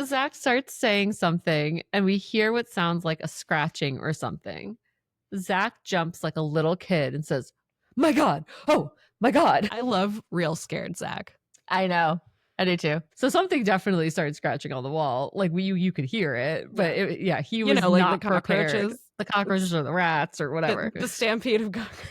B: Zach starts saying something, and we hear what sounds like a scratching or something. Zach jumps like a little kid and says, "My God. Oh, my God."
C: I love real scared Zach.
D: I know. I do too.
B: So something definitely started scratching on the wall. Like you could hear it, but he
C: You
B: was
C: know, like
B: not
C: the
B: prepared.
C: cockroaches.
B: The cockroaches or the rats or whatever.
C: The stampede of cockroaches.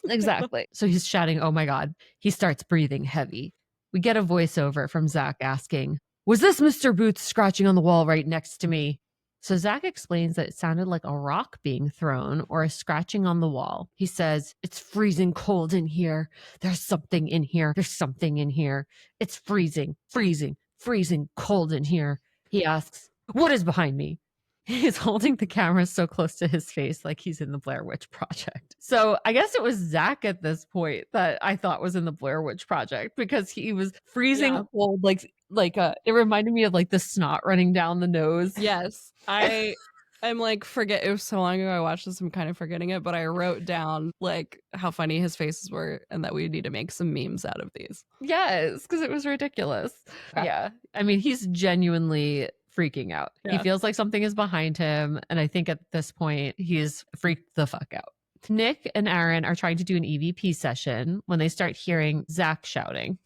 B: Exactly. So he's shouting, "Oh my God." He starts breathing heavy. We get a voiceover from Zach asking, "Was this Mr. Boots scratching on the wall right next to me?" So Zach explains that it sounded like a rock being thrown or a scratching on the wall. He says, "It's freezing cold in here. There's something in here. There's something in here. It's freezing, freezing, freezing cold in here." He asks, "What is behind me?" He's holding the camera so close to his face like he's in the Blair Witch Project. So I guess it was Zach at this point that I thought was in the Blair Witch Project because he was freezing
C: Yeah.
B: cold, it reminded me of like the snot running down the nose.
C: Yes. I'm like, it was so long ago I watched this, I'm kind of forgetting it, but I wrote down like how funny his faces were and that we need to make some memes out of these.
B: Yes, because it was ridiculous.
D: Yeah.
B: Yeah. I mean, he's genuinely freaking out. He
C: Yeah.
B: feels like something is behind him. And I think at this point, he's freaked the fuck out. Nick and Aaron are trying to do an EVP session when they start hearing Zach shouting.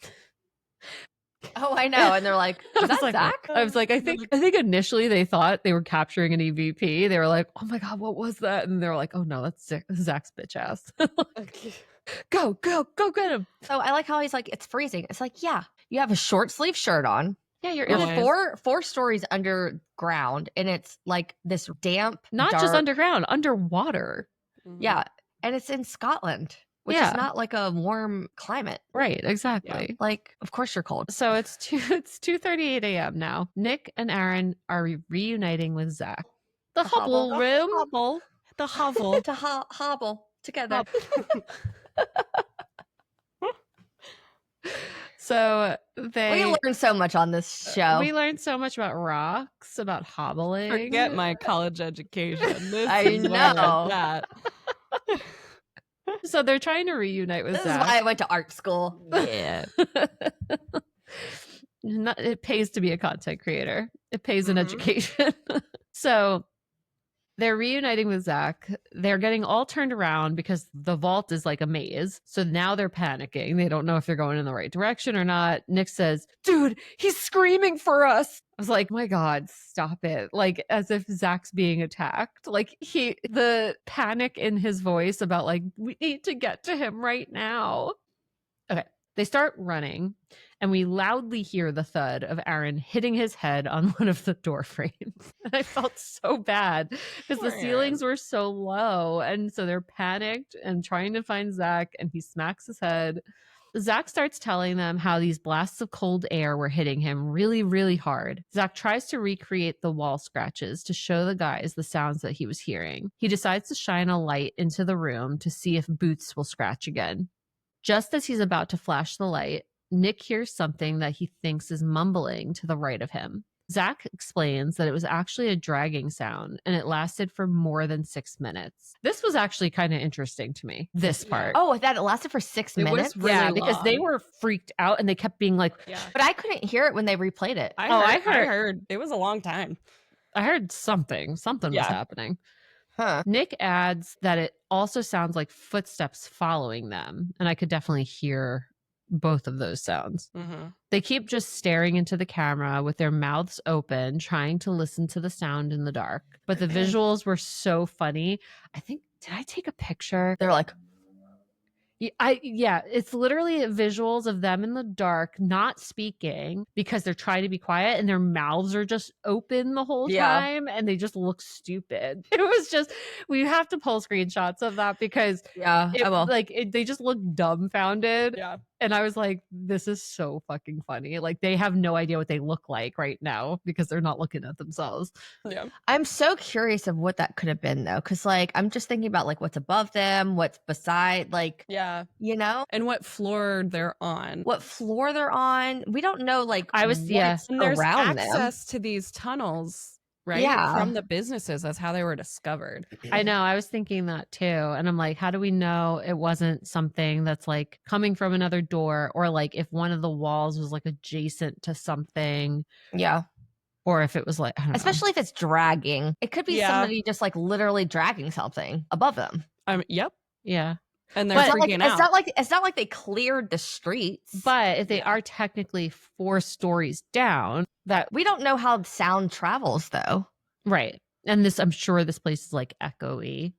D: Oh, I know. And they're like, is that Zach?
B: I was like, I think initially they thought they were capturing an EVP. They were like, "Oh my God, what was that?" And they were like, "Oh no, that's Zach's bitch ass." Go get him.
D: So I like how he's like, it's freezing. It's like, yeah, you have a short sleeve shirt on.
B: Yeah, you're
D: You're
B: in
C: Always.
D: four stories underground, and it's like this damp,
B: not just
D: dark-
B: underground, underwater.
D: Yeah, and it's in Scotland, which
B: Yeah.
D: is not like a warm climate.
B: Right, exactly.
D: Like, of course you're cold.
B: So it's 2:38 a.m. now. Nick and Aaron are reuniting with Zach. The
D: hobble.
B: hubble room.
C: Hobble. The hovel.
D: To hobble together.
B: So
D: We
B: they
D: learned so much on this show.
B: we learned so much about rocks, about hobbling.
C: Forget my college education. This
D: I
C: is where I'm
D: know.
C: at.
B: So they're trying to reunite with
D: this is
B: Zach.
D: why I went to art school.
C: Yeah.
B: It pays to be a content creator. It pays an
D: Mhm.
B: education. So they're reuniting with Zach. They're getting all turned around because the vault is like a maze. So now they're panicking. They don't know if they're going in the right direction or not. Nick says, "Dude, he's screaming for us." I was like, "My God, stop it." Like as if Zach's being attacked. Like the panic in his voice about like, we need to get to him right now. Okay. They start running, and we loudly hear the thud of Aaron hitting his head on one of the door frames. And I felt so bad because the ceilings were so low. And so they're panicked and trying to find Zach, and he smacks his head. Zach starts telling them how these blasts of cold air were hitting him really, really hard. Zach tries to recreate the wall scratches to show the guys the sounds that he was hearing. He decides to shine a light into the room to see if boots will scratch again. Just as he's about to flash the light, Nick hears something that he thinks is mumbling to the right of him. Zach explains that it was actually a dragging sound, and it lasted for more than 6 minutes. This was actually kind of interesting to me, this part.
D: Oh, that it lasted for 6 minutes?
B: Really long. Because they were freaked out, and they kept being like...
C: Yeah.
D: But I couldn't hear it when they replayed it.
C: I heard. It was a long time.
B: I heard something. Something was happening.
D: Huh.
B: Nick adds that it also sounds like footsteps following them, and I could definitely hear both of those sounds.
C: Mm-hmm.
B: They keep just staring into the camera with their mouths open, trying to listen to the sound in the dark. But the visuals were so funny. I think, did I take a picture?
D: They're like...
B: Yeah, it's literally visuals of them in the dark, not speaking because they're trying to be quiet, and their mouths are just open the whole time, and they just look stupid. It was just, we have to pull screenshots of that because
D: I will.
B: They just look dumbfounded.
C: Yeah.
B: And I was like, this is so fucking funny. Like, they have no idea what they look like right now because they're not looking at themselves.
C: Yeah.
D: I'm so curious of what that could have been, though, because, like, I'm just thinking about, like, what's above them, what's beside, like, you know?
C: And what floor they're on.
D: What floor they're on. We don't know, like,
B: I was,
D: what's
C: and there's
D: around
C: access to these tunnels. Right?
D: Yeah.
C: From the businesses. That's how they were discovered.
B: I know. I was thinking that too. And I'm like, how do we know it wasn't something that's like coming from another door, or like if one of the walls was like adjacent to something?
D: Yeah.
B: Or if it was like, I don't know.
D: Especially if it's dragging. It could be somebody just like literally dragging something above them.
C: Yep.
B: Yeah.
C: And they're freaking out.
D: It's not like they cleared the streets.
B: But if they are technically 4 stories down, that
D: we don't know how sound travels, though.
B: Right. And this, I'm sure this place is like echoey.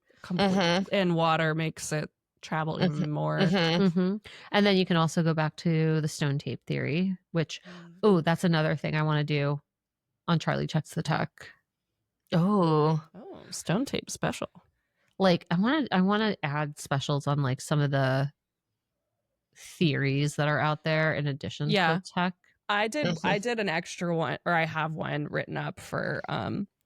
C: And water makes it travel even more.
B: And then you can also go back to the stone tape theory, which, that's another thing I want to do on Charlie Checks the Tech.
C: Oh, stone tape special.
B: Like, I want to add specials on like some of the theories that are out there in addition to tech.
C: I did an extra one, or I have one written up for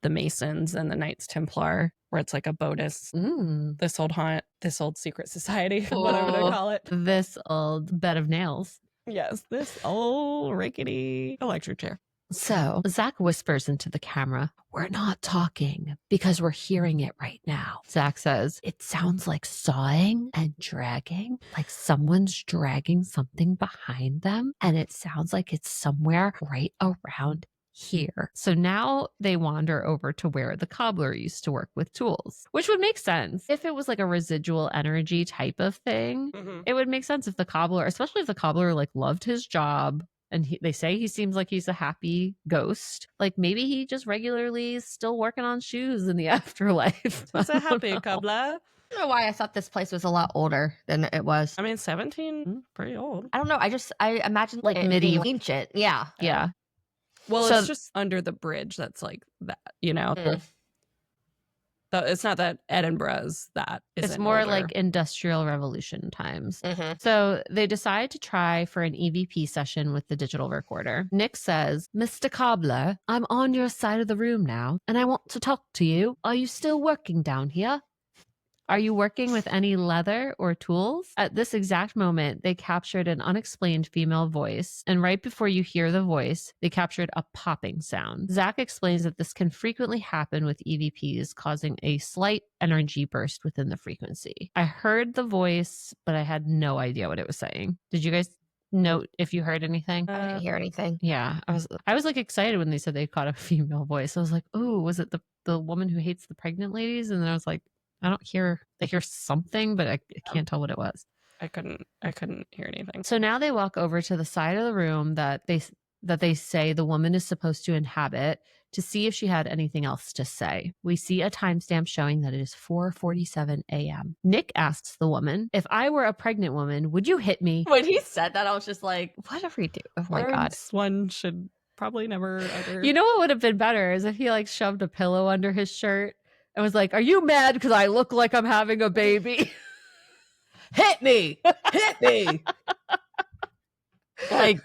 C: the Masons and the Knights Templar, where it's like a bonus. This old secret society, whatever they call it.
B: This old bed of nails.
C: Yes, this old rickety electric chair.
B: So Zach whispers into the camera, "We're not talking because we're hearing it right now." Zach says, "It sounds like sawing and dragging, like someone's dragging something behind them. And it sounds like it's somewhere right around here." So now they wander over to where the cobbler used to work with tools, which would make sense. If it was like a residual energy type of thing, it would make sense if the cobbler, especially if the cobbler like loved his job. And they say he seems like he's a happy ghost. Like maybe he just regularly is still working on shoes in the afterlife.
C: It's a happy cobbler.
D: I don't know why I thought this place was a lot older than it was.
C: I mean, 17, pretty old.
D: I don't know. I imagine like medieval, ancient. Yeah.
B: Yeah.
C: Well, so, it's just under the bridge. That's like that, you know. So it's not that Edinburgh's that.
B: It's more
C: older.
B: like Industrial Revolution times. So they decide to try for an EVP session with the digital recorder. Nick says, "Mr. Cobbler, I'm on your side of the room now, and I want to talk to you. Are you still working down here? Are you working with any leather or tools?" At this exact moment, they captured an unexplained female voice, and right before you hear the voice, they captured a popping sound. Zach explains that this can frequently happen with EVPs, causing a slight energy burst within the frequency. I heard the voice, but I had no idea what it was saying. Did you guys note if you heard anything?
D: I didn't hear anything.
B: Yeah, I was like excited when they said they caught a female voice. I was like, "Oh, was it the woman who hates the pregnant ladies?" And then I was like, I hear something, but I can't tell what it was.
C: I couldn't hear anything.
B: So now they walk over to the side of the room that they say the woman is supposed to inhabit. to see if she had anything else to say. We see a timestamp showing that it is 4:47 a.m. Nick asks the woman, if I were a pregnant woman, would you hit me?
D: When he said that, I was just like, what are we doing? Oh my God.
C: Words one should probably never utter.
B: You know what would have been better is if he like shoved a pillow under his shirt and was like, are you mad because I look like I'm having a baby?
D: Hit me. Hit me. Like,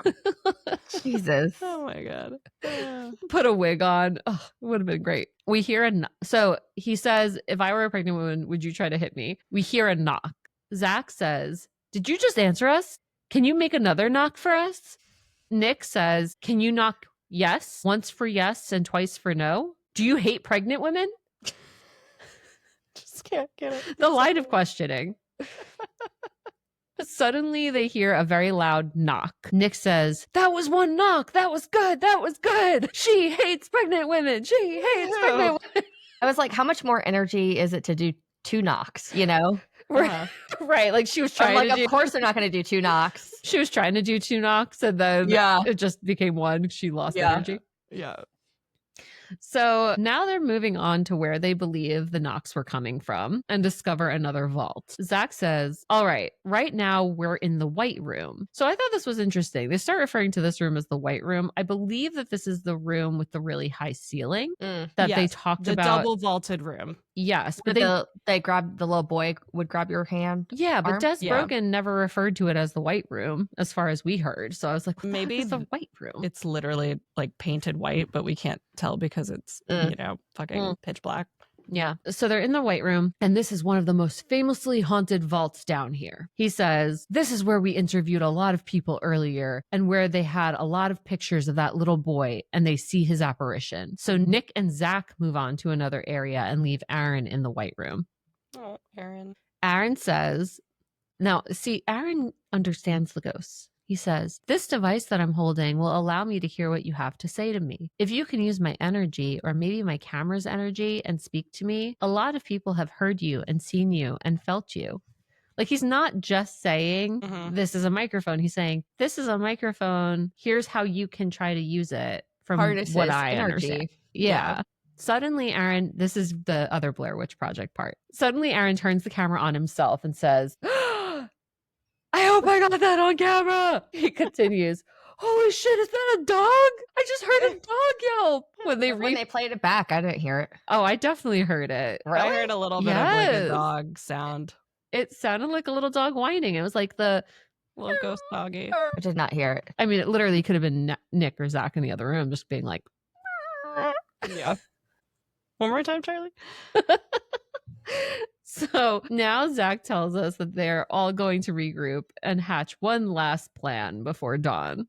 D: Jesus.
C: Oh my God.
B: Put a wig on. Oh, it would have been great. We hear so he says, if I were a pregnant woman, would you try to hit me? We hear a knock. Zach says, did you just answer us? Can you make another knock for us? Nick says, can you knock yes? Once for yes and twice for no? Do you hate pregnant women?
C: Just can't get it.
B: The line of questioning. Suddenly they hear a very loud knock. Nick says, that was one knock. That was good. That was good. She hates pregnant women. She hates pregnant women.
D: I was like, how much more energy is it to do 2 knocks, you know?
B: Right. Like she was
D: I'm
B: trying
D: like,
B: to
D: of course they're not going to do 2 knocks.
B: She was trying to do 2 knocks and then it just became one. She lost energy.
C: Yeah.
B: So now they're moving on to where they believe the knocks were coming from and discover another vault. Zach says, all right now we're in the white room. So I thought this was interesting. They start referring to this room as the white room. I believe that this is the room with the really high ceiling that they talked about.
C: The double vaulted room.
B: Yes.
D: But they grabbed, the little boy would grab your hand.
B: Yeah, but
D: arm?
B: Des Brogan never referred to it as the white room as far as we heard. So I was like, maybe it's the white room.
C: It's literally like painted white, but we can't tell because it's, fucking pitch black.
B: Yeah. So they're in the white room, and this is one of the most famously haunted vaults down here. He says, this is where we interviewed a lot of people earlier and where they had a lot of pictures of that little boy and they see his apparition. So Nick and Zach move on to another area and leave Aaron in the white room.
C: Oh, Aaron.
B: Aaron says, now, see, Aaron understands the ghosts. He says, this device that I'm holding will allow me to hear what you have to say to me. If you can use my energy or maybe my camera's energy and speak to me, a lot of people have heard you and seen you and felt you. Like he's not just saying this is a microphone. He's saying this is a microphone. Here's how you can try to use it from
D: Harnesses
B: what I
D: energy.
B: understand. Yeah. Suddenly, Aaron, this is the other Blair Witch Project part. Suddenly, Aaron turns the camera on himself and says, I hope I got that on camera. He continues, holy shit, is that a dog? I just heard a dog yelp. When they
D: played it back, I didn't hear it.
B: Oh, I definitely heard it.
C: Really? I heard a little bit of like a dog sound.
B: It sounded like a little dog whining. It was like the
C: little ghost doggy.
D: I did not hear it.
B: I mean, it literally could have been Nick or Zach in the other room just being like,
C: yeah. One more time, Charlie.
B: So now Zach tells us that they're all going to regroup and hatch one last plan before dawn.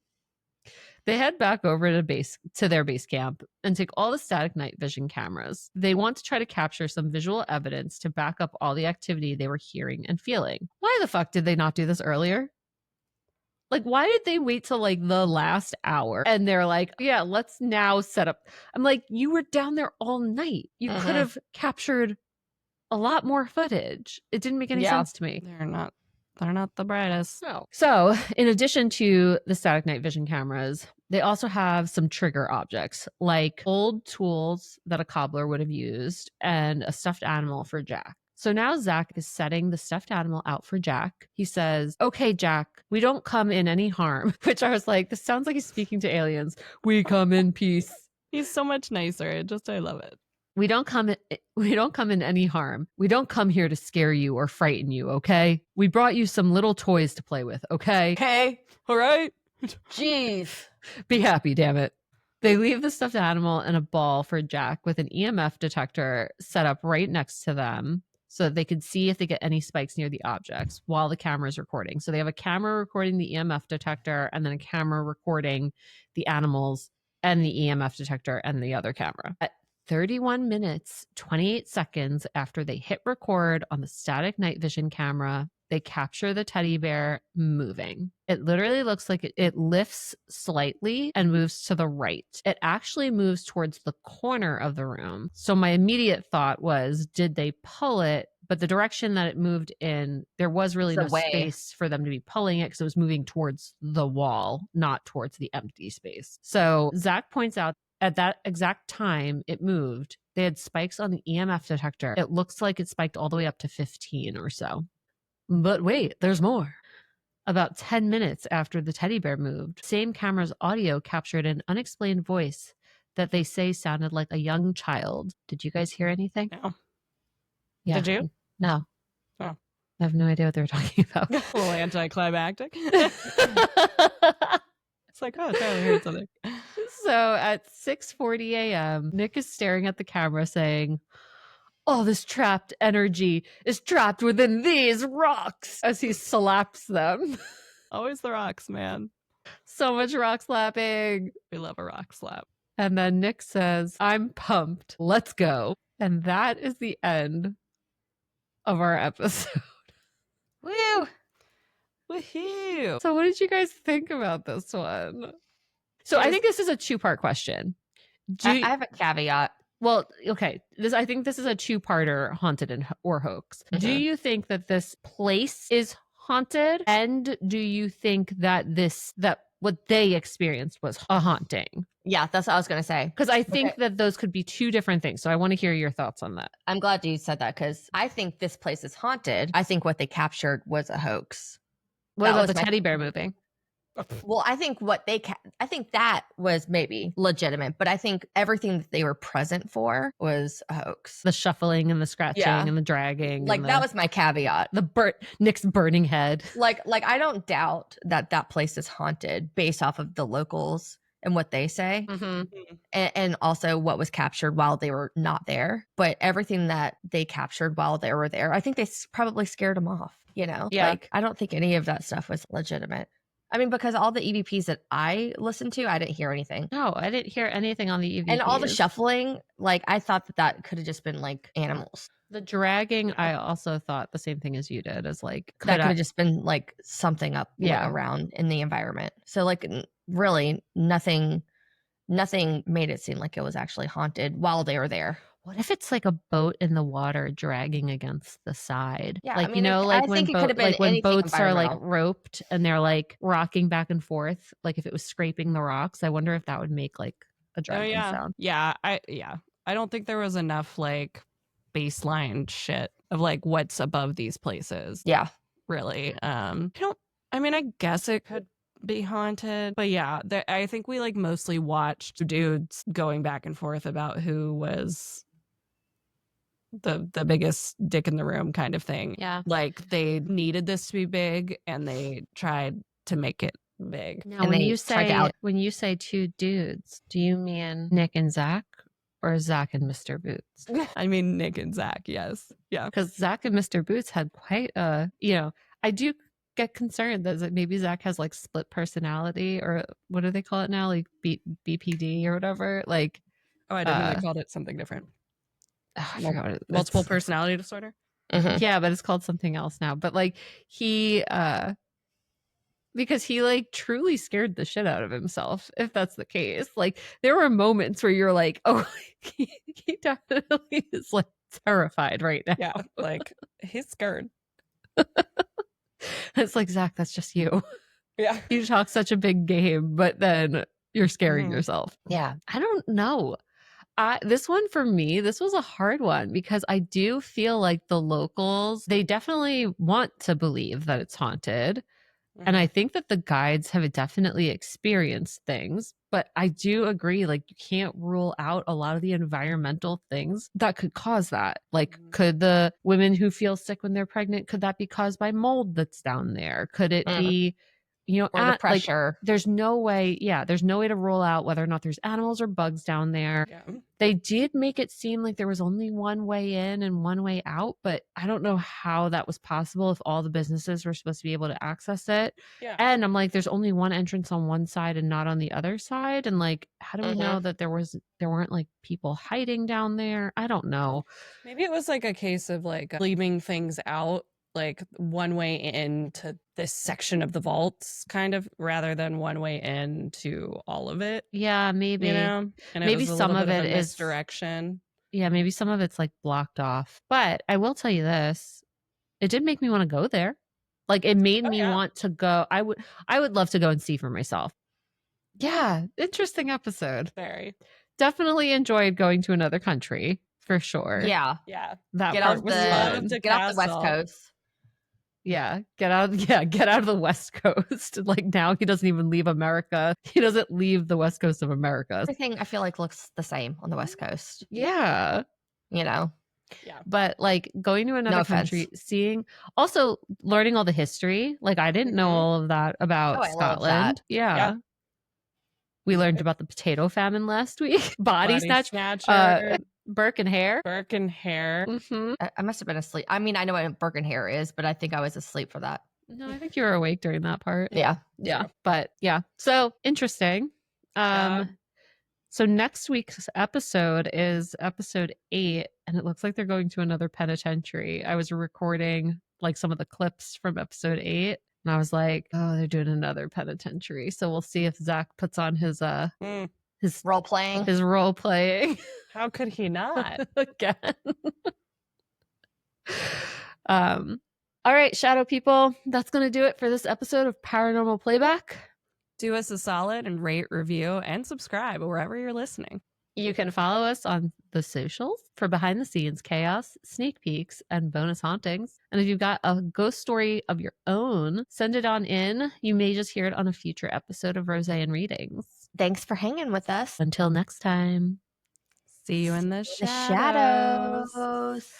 B: They head back over to their base camp and take all the static night vision cameras. They want to try to capture some visual evidence to back up all the activity they were hearing and feeling. Why the fuck did they not do this earlier? Like, why did they wait till like the last hour? And they're like, yeah, let's now set up. I'm like, you were down there all night. You could have captured a lot more footage. It didn't make any sense to me.
C: They're not the brightest.
B: No. So in addition to the static night vision cameras, they also have some trigger objects like old tools that a cobbler would have used and a stuffed animal for Jack. So now Zach is setting the stuffed animal out for Jack. He says, okay, Jack, we don't come in any harm, which I was like, this sounds like he's speaking to aliens. We come in peace.
C: He's so much nicer. I love it.
B: We don't come in any harm. We don't come here to scare you or frighten you, okay? We brought you some little toys to play with, okay?
D: Okay.
B: All right?
D: Jeez.
B: Be happy, damn it. They leave the stuffed animal and a ball for Jack with an EMF detector set up right next to them so that they could see if they get any spikes near the objects while the camera is recording. So they have a camera recording the EMF detector and then a camera recording the animals and the EMF detector and the other camera. At 31 minutes, 28 seconds after they hit record on the static night vision camera, they capture the teddy bear moving. It literally looks like it lifts slightly and moves to the right. It actually moves towards the corner of the room. So my immediate thought was, did they pull it? But the direction that it moved in, there was really no space for them to be pulling it because it was moving towards the wall, not towards the empty space. So Zach points out At that exact time it moved, they had spikes on the EMF detector. It looks like it spiked all the way up to 15 or so. But wait, there's more. About 10 minutes after the teddy bear moved, same camera's audio captured an unexplained voice that they say sounded like a young child. Did you guys hear anything?
C: No.
B: Yeah.
C: Did you?
B: No.
C: Oh.
B: I have no idea what they were talking about.
C: A little anticlimactic. It's like, oh, Tyler heard something.
B: So at 6:40 a.m., Nick is staring at the camera saying, "All this trapped energy is trapped within these rocks," as he slaps them.
C: Always the rocks, man.
B: So much rock slapping.
C: We love a rock slap.
B: And then Nick says, "I'm pumped. Let's go." And that is the end of our episode.
D: Woo!
C: Woohoo!
B: So what did you guys think about this one? So I think this is a two-part question.
D: I have a caveat.
B: Well, okay. I think this is a two-parter, haunted or hoax. Do
D: Mhm.
B: you think that this place is haunted? And do you think that what they experienced was a haunting?
D: Yeah, that's what I was going to say.
B: Because I think
D: Okay.
B: that those could be two different things. So I want to hear your thoughts on that.
D: I'm glad you said that because I think this place is haunted. I think what they captured was a hoax.
B: What
D: That
B: about
D: was
B: the
D: my-
B: teddy bear moving?
D: Well, I think I think that was maybe legitimate, but I think everything that they were present for was a hoax.
B: The shuffling and the scratching
D: Yeah.
B: and the dragging.
D: Like
B: and
D: that was my caveat.
B: Nick's burning head.
D: Like I don't doubt that that place is haunted based off of the locals and what they say, and also what was captured while they were not there. But everything that they captured while they were there, I think they probably scared them off.
B: Yeah.
D: Like I don't think any of that stuff was legitimate. I mean, because all the EVPs that I listened to, I didn't hear anything.
B: No, I didn't hear anything on the EVPs.
D: And all the shuffling, like I thought that could have just been like animals.
B: The dragging, I also thought the same thing as you did, as like
D: That could have just been like something up
B: Yeah.
D: around in the environment. So like really nothing made it seem like it was actually haunted while they were there.
B: What if it's like a boat in the water dragging against the side?
D: Yeah,
B: like
D: I mean,
B: I
D: I think it could have been
B: when
D: anything
B: boats are like
D: environmental.
B: roped and they're like rocking back and forth, like if it was scraping the rocks, I wonder if that would make like a dragging sound.
C: Yeah, I don't think there was enough like baseline shit of like what's above these places.
D: Yeah.
C: Really. I guess it could be haunted, but yeah, I think we like mostly watched dudes going back and forth about who was the biggest dick in the room kind of thing.
B: Yeah.
C: Like they needed this to be big and they tried to make it big.
B: Now,
D: And
B: when
D: they
B: you
D: tried to
B: say
D: out-
B: when you say two dudes, do you mean Nick and Zach or Zach and Mr. Boots?
C: I mean Nick and Zach, yes. Yeah.
B: Because Zach and Mr. Boots had quite a, I do get concerned that maybe Zach has like split personality, or what do they call it now? Like BPD or whatever. Like,
C: Oh, I didn't know they called it something different.
B: I forgot what
C: Multiple
B: it's-
C: personality disorder?
D: Mhm.
B: Yeah, but it's called something else now. But like he because he like truly scared the shit out of himself, if that's the case. Like there were moments where you're like, oh, he definitely is like terrified right now.
C: Yeah, like he's scared.
B: It's like, Zach, that's just you.
C: Yeah.
B: You talk such a big game, but then you're scaring
C: Mhm.
B: yourself.
D: Yeah.
B: I don't know. This one for me, this was a hard one because I do feel like the locals, they definitely want to believe that it's haunted. And I think that the guides have definitely experienced things, but I do agree, like you can't rule out a lot of the environmental things that could cause that. Like,
C: Mhm.
B: could the women who feel sick when they're pregnant, could that be caused by mold that's down there? Could it be,
D: Or the
B: like,
D: pressure.
B: there's no way to rule out whether or not there's animals or bugs down there.
C: Yeah.
B: They did make it seem like there was only one way in and one way out, but I don't know how that was possible if all the businesses were supposed to be able to access it.
C: Yeah.
B: And I'm like, there's only one entrance on one side and not on the other side. And like, how do we know that there weren't like people hiding down there? I don't know.
C: Maybe it was like a case of like leaving things out, like one way into this section of the vaults, kind of, rather than one way into all of it.
B: Yeah, maybe.
C: You know, and it
B: Maybe
C: was a
B: some
C: little
B: of
C: bit
B: it
C: a
B: is
C: misdirection.
B: Yeah, maybe some of it's like blocked off. But I will tell you this, it did make me want to go there. Like it made
C: Oh,
B: me
C: yeah.
B: want to go. I would love to go and see for myself. Yeah, interesting episode.
C: Very.
B: definitely enjoyed going to another country for sure.
D: Yeah.
C: Yeah.
B: That
D: Get
B: part
D: off
B: was
D: the
B: fun.
C: to
D: get off the West
C: Castle.
D: Coast.
B: Yeah, get out of the West Coast. Like now he doesn't even leave America. He doesn't leave the West Coast of America.
D: Everything I feel like looks the same on the West Coast.
B: Yeah.
D: You know.
C: Yeah.
B: But like going to another
D: No
B: country, also learning all the history. Like I didn't know
C: Mhm.
B: all of that about
D: Oh, I love
B: Scotland.
D: that.
B: Yeah.
C: Yeah.
B: We learned about the potato famine last week. Body snatch,
C: snatcher,
B: Burke and Hare.
C: Burke and Hare.
B: Mm-hmm.
D: I must have been asleep. I mean, I know what Burke and Hare is, but I think I was asleep for that.
B: No, I think you were awake during that part.
D: Yeah.
B: Yeah.
C: True.
B: But yeah. So interesting.
C: Yeah.
B: So next week's episode is episode 8, and it looks like they're going to another penitentiary. I was recording like some of the clips from episode 8, and I was like, oh, they're doing another penitentiary. So we'll see if Zach puts on his
D: Role playing.
B: his role playing
C: How could he not?
B: again. All right, shadow people, that's gonna do it for this episode of Paranormal Playback.
C: Do us a solid and rate, review, and subscribe wherever you're listening.
B: You can follow us on the socials for behind the scenes chaos, sneak peeks, and bonus hauntings. And if you've got a ghost story of your own, send it on in. You may just hear it on a future episode of Rose and Readings.
D: Thanks for hanging with us.
B: Until next time.
C: See you in the
D: The shadows.